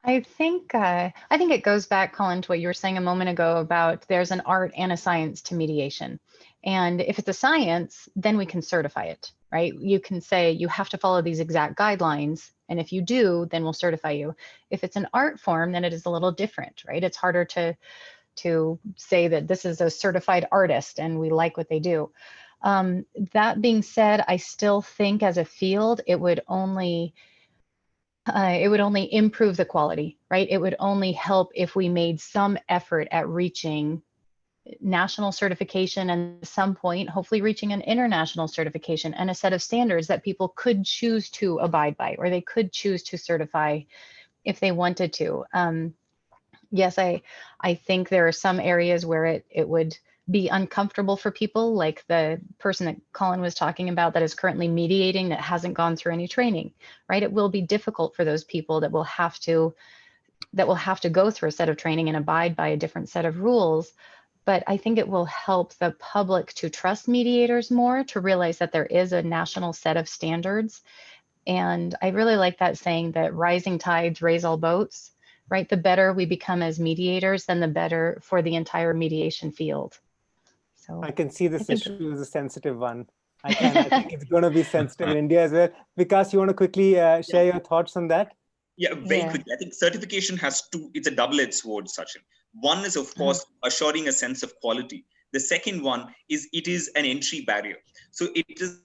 I think it goes back, Colin, to what you were saying a moment ago about there's an art and a science to mediation. And if it's a science, then we can certify it, right? You can say you have to follow these exact guidelines. And if you do, then we'll certify you. If it's an art form, then it is a little different, right? It's harder to say that this is a certified artist and we like what they do. That being said, I still think as a field, it would only improve the quality, right? It would only help if we made some effort at reaching national certification and at some point, hopefully reaching an international certification and a set of standards that people could choose to abide by, or they could choose to certify if they wanted to. Yes, I think there are some areas where it would be uncomfortable for people, like the person that Colin was talking about that is currently mediating that hasn't gone through any training, right? It will be difficult for those people that will have to go through a set of training and abide by a different set of rules. But I think it will help the public to trust mediators more, to realize that there is a national set of standards. And I really like that saying that rising tides raise all boats, right? The better we become as mediators, then the better for the entire mediation field. So I can see this issue is a sensitive one. I think it's going to be sensitive in India as well. Vikas, you want to quickly share your thoughts on that? Yeah, very quickly. I think certification has it's a double-edged sword, Sachin. One is, of course, assuring a sense of quality. The second one is it is an entry barrier. So it is,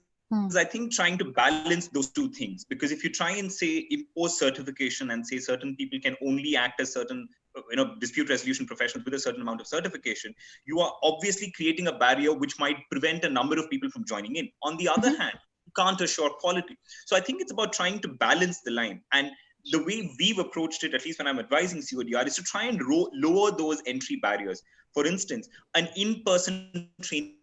I think, trying to balance those two things. Because if you try and say impose certification and say certain people can only act as certain dispute resolution professionals with a certain amount of certification, you are obviously creating a barrier which might prevent a number of people from joining in. On the other hand, you can't assure quality. So I think it's about trying to balance the line. And the way we've approached it, at least when I'm advising CODR, is to try and lower those entry barriers. For instance, an in-person training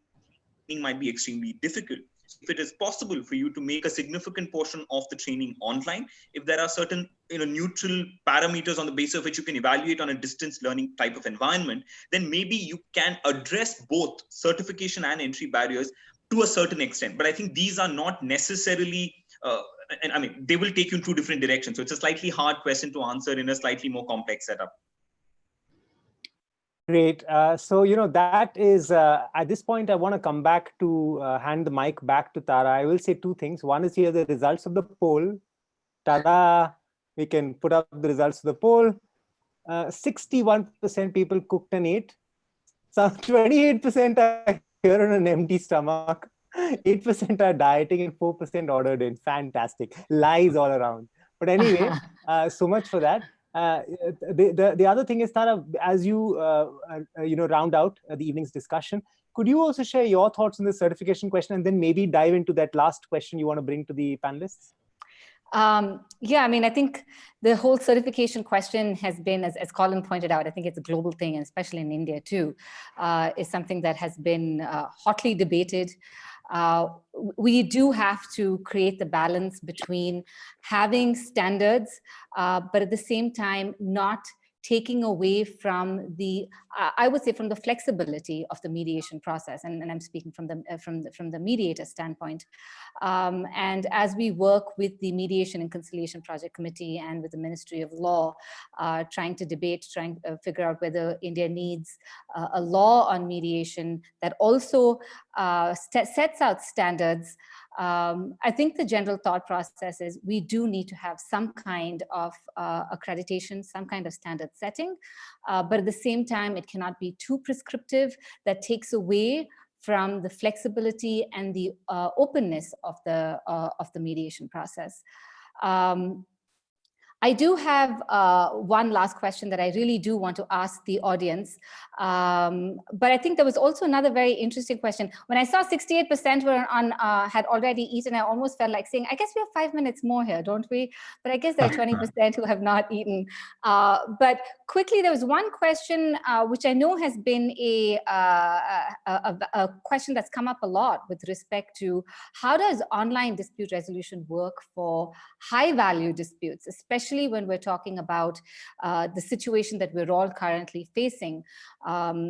might be extremely difficult. If it is possible for you to make a significant portion of the training online, if there are certain neutral parameters on the basis of which you can evaluate on a distance learning type of environment, then maybe you can address both certification and entry barriers to a certain extent. But I think these are not necessarily and I mean, they will take you in two different directions. So it's a slightly hard question to answer in a slightly more complex setup. Great. So, that is, at this point, I want to come back to hand the mic back to Tara. I will say two things. One is here the results of the poll. Ta-da! We can put up the results of the poll. 61% people cooked and ate. Some 28% are here on an empty stomach. 8% are dieting and 4% ordered in. Fantastic. Lies all around. But anyway, so much for that. The other thing is, Tara, as you round out the evening's discussion, could you also share your thoughts on the certification question and then maybe dive into that last question you want to bring to the panelists? Yeah, I mean, I think the whole certification question has been, as Colin pointed out, I think it's a global thing, and especially in India too, is something that has been hotly debated. We do have to create the balance between having standards, but at the same time, not taking away from the, I would say, from the flexibility of the mediation process, and I'm speaking from the mediator standpoint. And as we work with the Mediation and Conciliation Project Committee and with the Ministry of Law, trying to figure out whether India needs a law on mediation that also sets out standards. I think the general thought process is we do need to have some kind of accreditation, some kind of standard setting, but at the same time, it cannot be too prescriptive that takes away from the flexibility and the openness of the mediation process. I do have one last question that I really do want to ask the audience. But I think there was also another very interesting question. When I saw 68% were had already eaten, I almost felt like saying, I guess we have 5 minutes more here, don't we? But I guess there are 20% who have not eaten. But quickly, there was one question, which I know has been a question that's come up a lot with respect to how does online dispute resolution work for high value disputes, especially when we're talking about the situation that we're all currently facing. The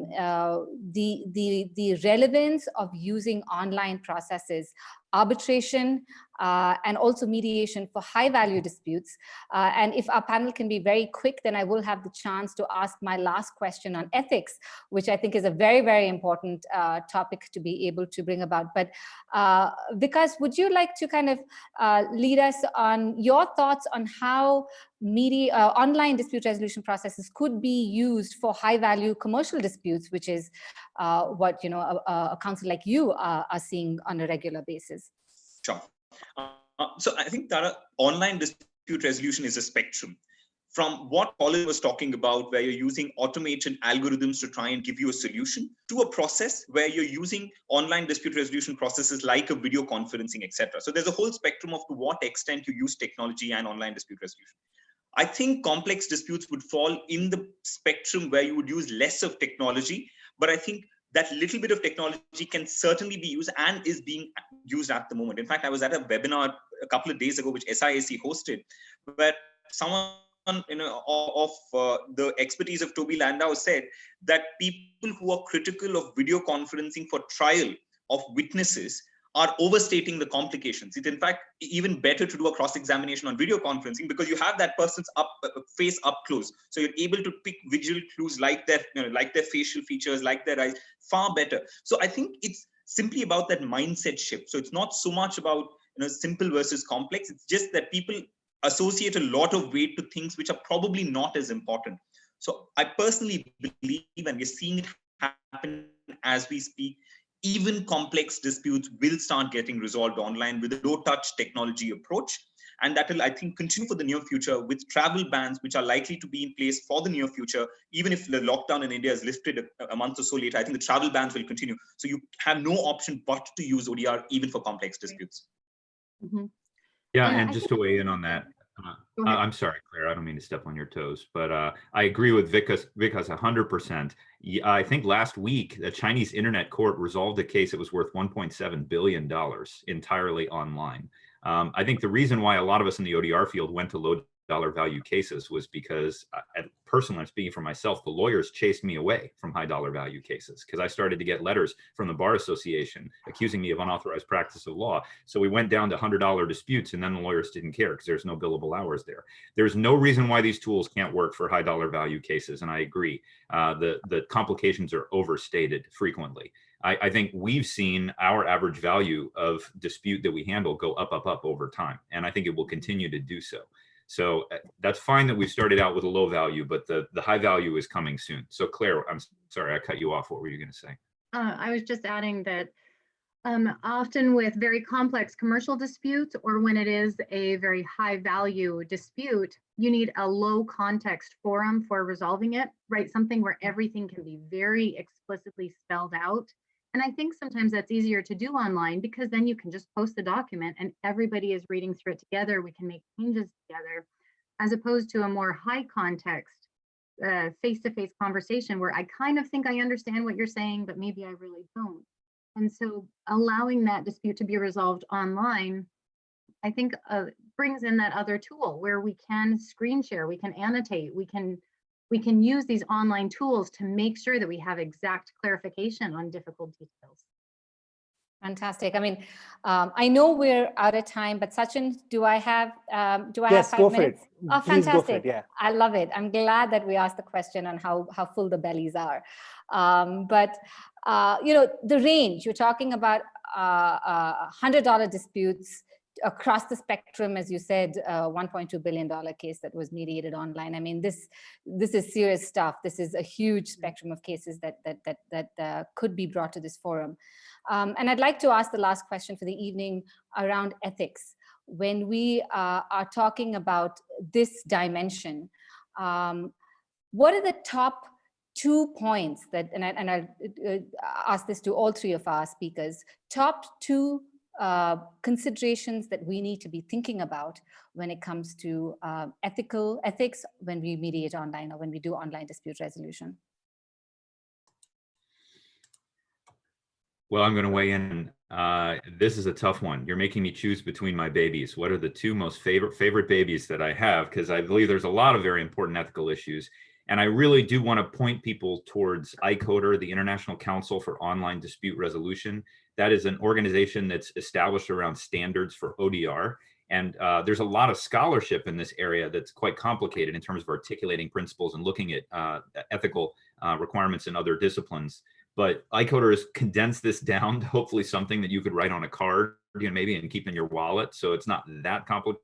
relevance of using online processes, arbitration, and also mediation for high value disputes. And if our panel can be very quick, then I will have the chance to ask my last question on ethics, which I think is a very, very important topic to be able to bring about. But Vikas, would you like to kind of lead us on your thoughts on how online dispute resolution processes could be used for high value commercial disputes, which is what a council like you are seeing on a regular basis? Sure. So I think that online dispute resolution is a spectrum. From what Colin was talking about, where you're using automated algorithms to try and give you a solution, to a process where you're using online dispute resolution processes like a video conferencing, etc. So there's a whole spectrum of to what extent you use technology and online dispute resolution. I think complex disputes would fall in the spectrum where you would use less of technology, but I think that little bit of technology can certainly be used and is being used at the moment. In fact, I was at a webinar a couple of days ago, which SIAC hosted, where someone of the expertise of Toby Landau said that people who are critical of video conferencing for trial of witnesses are overstating the complications. It's in fact even better to do a cross-examination on video conferencing because you have that person's face up close. So you're able to pick visual clues like their facial features, like their eyes, far better. So I think it's simply about that mindset shift. So it's not so much about simple versus complex. It's just that people associate a lot of weight to things which are probably not as important. So I personally believe, and we're seeing it happen as we speak, even complex disputes will start getting resolved online with a low-touch technology approach. And that will, I think, continue for the near future with travel bans, which are likely to be in place for the near future. Even if the lockdown in India is lifted a month or so later, I think the travel bans will continue. So you have no option but to use ODR even for complex disputes. Mm-hmm. Yeah, and just to weigh in on that, I'm sorry, Claire, I don't mean to step on your toes, but I agree with Vikas 100%. I think last week, the Chinese internet court resolved a case that was worth $1.7 billion entirely online. I think the reason why a lot of us in the ODR field went to low dollar value cases was because, personally, I'm speaking for myself, the lawyers chased me away from high dollar value cases because I started to get letters from the Bar Association accusing me of unauthorized practice of law. So we went down to $100 disputes, and then the lawyers didn't care because there's no billable hours there. There's no reason why these tools can't work for high dollar value cases, and I agree. The complications are overstated frequently. I think we've seen our average value of dispute that we handle go up over time, and I think it will continue to do so. So that's fine that we started out with a low value, but the high value is coming soon. So Claire, I'm sorry, I cut you off. What were you going to say? I was just adding that often with very complex commercial disputes, or when it is a very high value dispute, you need a low context forum for resolving it, right? Something where everything can be very explicitly spelled out. And I think sometimes that's easier to do online because then you can just post the document and everybody is reading through it together. We can make changes together, as opposed to a more high context, face-to-face conversation where I kind of think I understand what you're saying, but maybe I really don't. And so allowing that dispute to be resolved online, I think brings in that other tool where we can screen share, we can annotate, we can use these online tools to make sure that we have exact clarification on difficult details. Fantastic. I mean, I know we're out of time, but Sachin, do I have 5 go for minutes? it. Oh, Please fantastic. go for it, yeah. I love it. I'm glad that we asked the question on how full the bellies are. You know, the range, you're talking about $100 disputes across the spectrum, as you said, $1.2 billion case that was mediated online. I mean, this is serious stuff. This is a huge spectrum of cases that could be brought to this forum. And I'd like to ask the last question for the evening around ethics. When we are talking about this dimension, what are the top 2 points that, and I'll ask this to all 3 of our speakers, top 2 considerations that we need to be thinking about when it comes to ethics when we mediate online or when we do online dispute resolution? Well, I'm going to weigh in. This is a tough one. You're making me choose between my babies. What are the 2 most favorite babies that I have? Because I believe there's a lot of very important ethical issues. And I really do want to point people towards ICOTR, the International Council for Online Dispute Resolution. That is an organization that's established around standards for ODR. And there's a lot of scholarship in this area that's quite complicated in terms of articulating principles and looking at ethical requirements in other disciplines. But ICOTR has condensed this down to hopefully something that you could write on a card, maybe, and keep in your wallet. So it's not that complicated.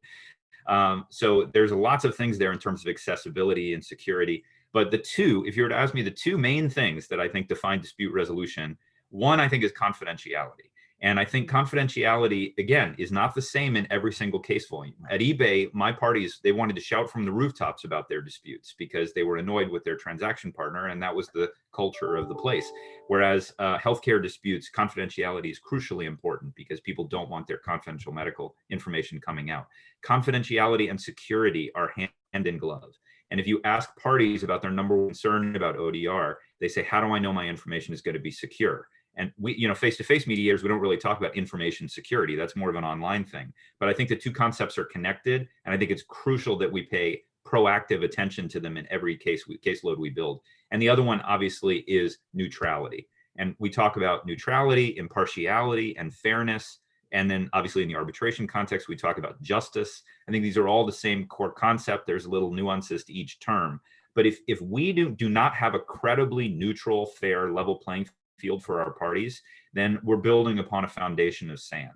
So there's lots of things there in terms of accessibility and security. But if you were to ask me the 2 main things that I think define dispute resolution, one, I think, is confidentiality. And I think confidentiality, again, is not the same in every single case volume. At eBay, my parties, they wanted to shout from the rooftops about their disputes because they were annoyed with their transaction partner, and that was the culture of the place. Whereas healthcare disputes, confidentiality is crucially important because people don't want their confidential medical information coming out. Confidentiality and security are hand in glove. And if you ask parties about their number 1 concern about ODR, they say, how do I know my information is going to be secure? And we, face-to-face mediators, we don't really talk about information security. That's more of an online thing. But I think the 2 concepts are connected. And I think it's crucial that we pay proactive attention to them in every caseload we build. And the other one, obviously, is neutrality. And we talk about neutrality, impartiality, and fairness. And then obviously in the arbitration context, we talk about justice. I think these are all the same core concept. There's little nuances to each term. But if we do not have a credibly neutral, fair, level playing field for our parties, then we're building upon a foundation of sand.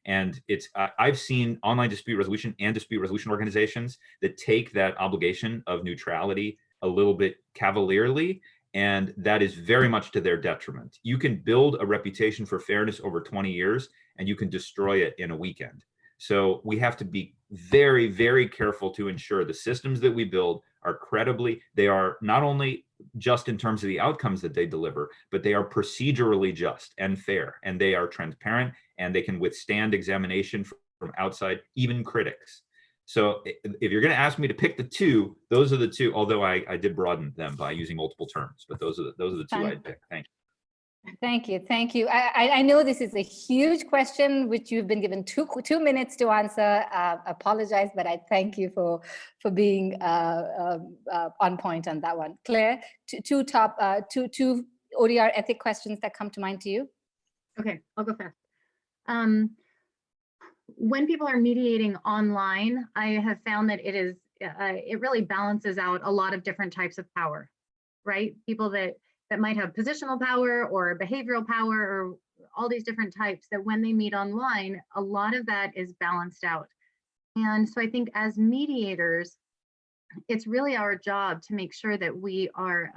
And I've seen online dispute resolution and dispute resolution organizations that take that obligation of neutrality a little bit cavalierly, and that is very much to their detriment. You can build a reputation for fairness over 20 years, and you can destroy it in a weekend. So we have to be very, very careful to ensure the systems that we build are they are not only just in terms of the outcomes that they deliver, but they are procedurally just and fair, and they are transparent, and they can withstand examination from outside, even critics. So if you're going to ask me to pick the 2, those are the 2, although I did broaden them by using multiple terms, but those are the 2 I'd pick. Thank you. Thank you. Thank you. I know this is a huge question, which you've been given two minutes to answer. Apologize, but I thank you for being on point on that one. Claire, two ODR ethic questions that come to mind to you. Okay, I'll go fast. When people are mediating online, I have found that it really balances out a lot of different types of power, right? People that might have positional power or behavioral power or all these different types, that when they meet online, a lot of that is balanced out. And so I think as mediators, it's really our job to make sure that we are,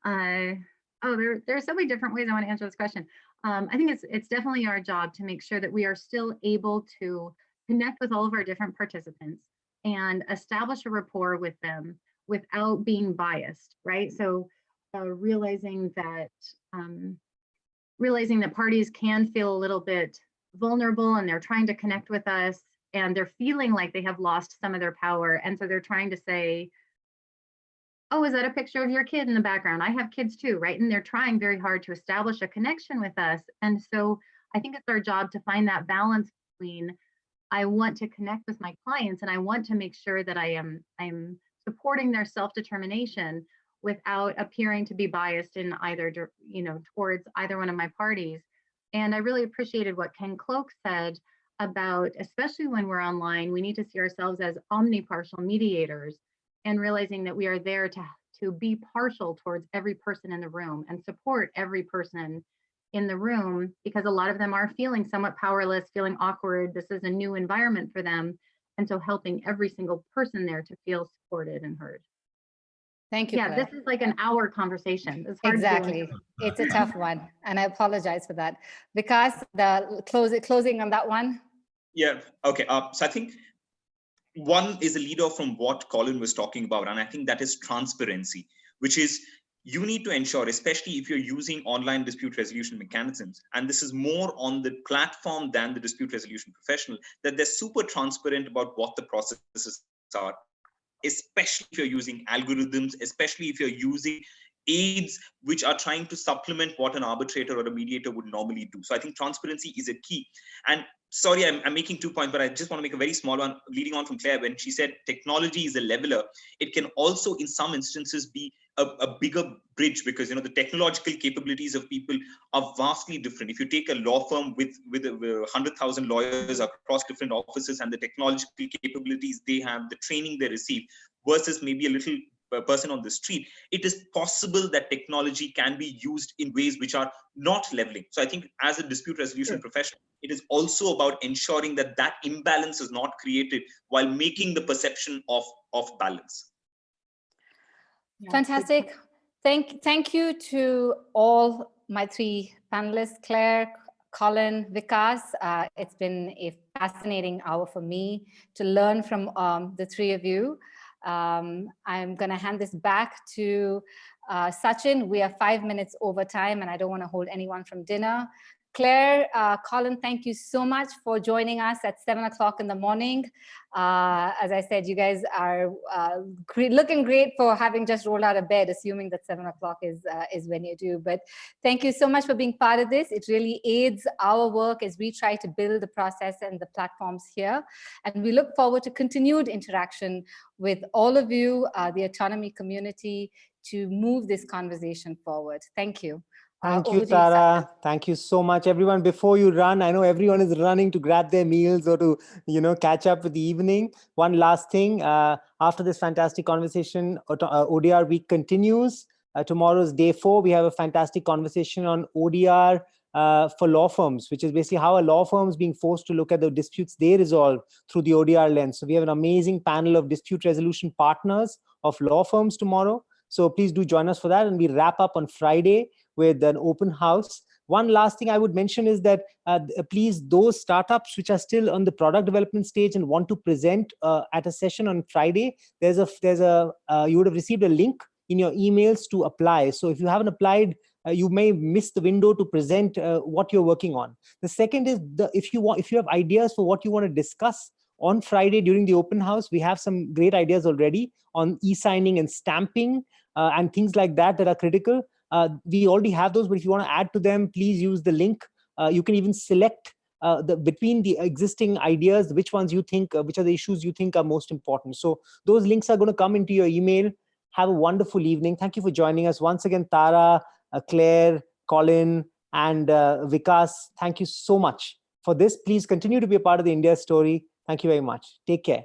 there are so many different ways I want to answer this question. I think it's definitely our job to make sure that we are still able to connect with all of our different participants and establish a rapport with them without being biased, right? So realizing that parties can feel a little bit vulnerable and they're trying to connect with us and they're feeling like they have lost some of their power. And so they're trying to say, oh, is that a picture of your kid in the background? I have kids too, right? And they're trying very hard to establish a connection with us. And so I think it's our job to find that balance between, I want to connect with my clients and I want to make sure that I'm supporting their self-determination without appearing to be biased in either, towards either one of my parties. And I really appreciated what Ken Cloak said about, especially when we're online, we need to see ourselves as omnipartial mediators and realizing that we are there to be partial towards every person in the room and support every person in the room, because a lot of them are feeling somewhat powerless, feeling awkward. This is a new environment for them. And so helping every single person there to feel supported and heard. Thank you. Yeah, Claire. this is like an hour conversation. It's hard Exactly. It's a tough one. And I apologize for that. Vikas, the closing on that one? Yeah, okay. So I think one is a leader from what Colin was talking about. And I think that is transparency, which is you need to ensure, especially if you're using online dispute resolution mechanisms, and this is more on the platform than the dispute resolution professional, that they're super transparent about what the processes are, especially if you're using algorithms, especially if you're using aids which are trying to supplement what an arbitrator or a mediator would normally do. So I think transparency is a key. And sorry, I'm making 2 points, but I just want to make a very small one, leading on from Claire, when she said technology is a leveler. It can also, in some instances, be a bigger bridge, because the technological capabilities of people are vastly different. If you take a law firm with 100,000 lawyers across different offices and the technological capabilities they have, the training they receive, versus maybe a little person on the street, it is possible that technology can be used in ways which are not leveling. So I think as a dispute resolution professional, it is also about ensuring that that imbalance is not created while making the perception of balance. Fantastic. Thank you to all my three panelists, Claire, Colin, Vikas. It's been a fascinating hour for me to learn from the three of you. I'm going to hand this back to Sachin. We are 5 minutes over time and I don't want to hold anyone from dinner. Claire, Colin, thank you so much for joining us at 7 o'clock in the morning. As I said, you guys are looking great for having just rolled out of bed, assuming that 7 o'clock is when you do. But thank you so much for being part of this. It really aids our work as we try to build the process and the platforms here. And we look forward to continued interaction with all of you, the autonomy community, to move this conversation forward. Thank you. Thank you, Tara. Thank you so much, everyone. Before you run, I know everyone is running to grab their meals or to, catch up with the evening. One last thing, after this fantastic conversation, ODR week continues. Tomorrow's day 4. We have a fantastic conversation on ODR for law firms, which is basically how a law firm is being forced to look at the disputes they resolve through the ODR lens. So we have an amazing panel of dispute resolution partners of law firms tomorrow. So please do join us for that. And we wrap up on Friday with an open house. One last thing I would mention is that please, those startups which are still on the product development stage and want to present at a session on Friday, you would have received a link in your emails to apply. So if you haven't applied, you may miss the window to present what you're working on. The second is if you have ideas for what you want to discuss on Friday during the open house, we have some great ideas already on e-signing and stamping and things like that are critical. We already have those, but if you want to add to them, please use the link. You can even select between the existing ideas, which ones you think, which are the issues you think are most important. So those links are going to come into your email. Have a wonderful evening. Thank you for joining us. Once again, Tara, Claire, Colin, and Vikas, thank you so much for this. Please continue to be a part of the India story. Thank you very much. Take care.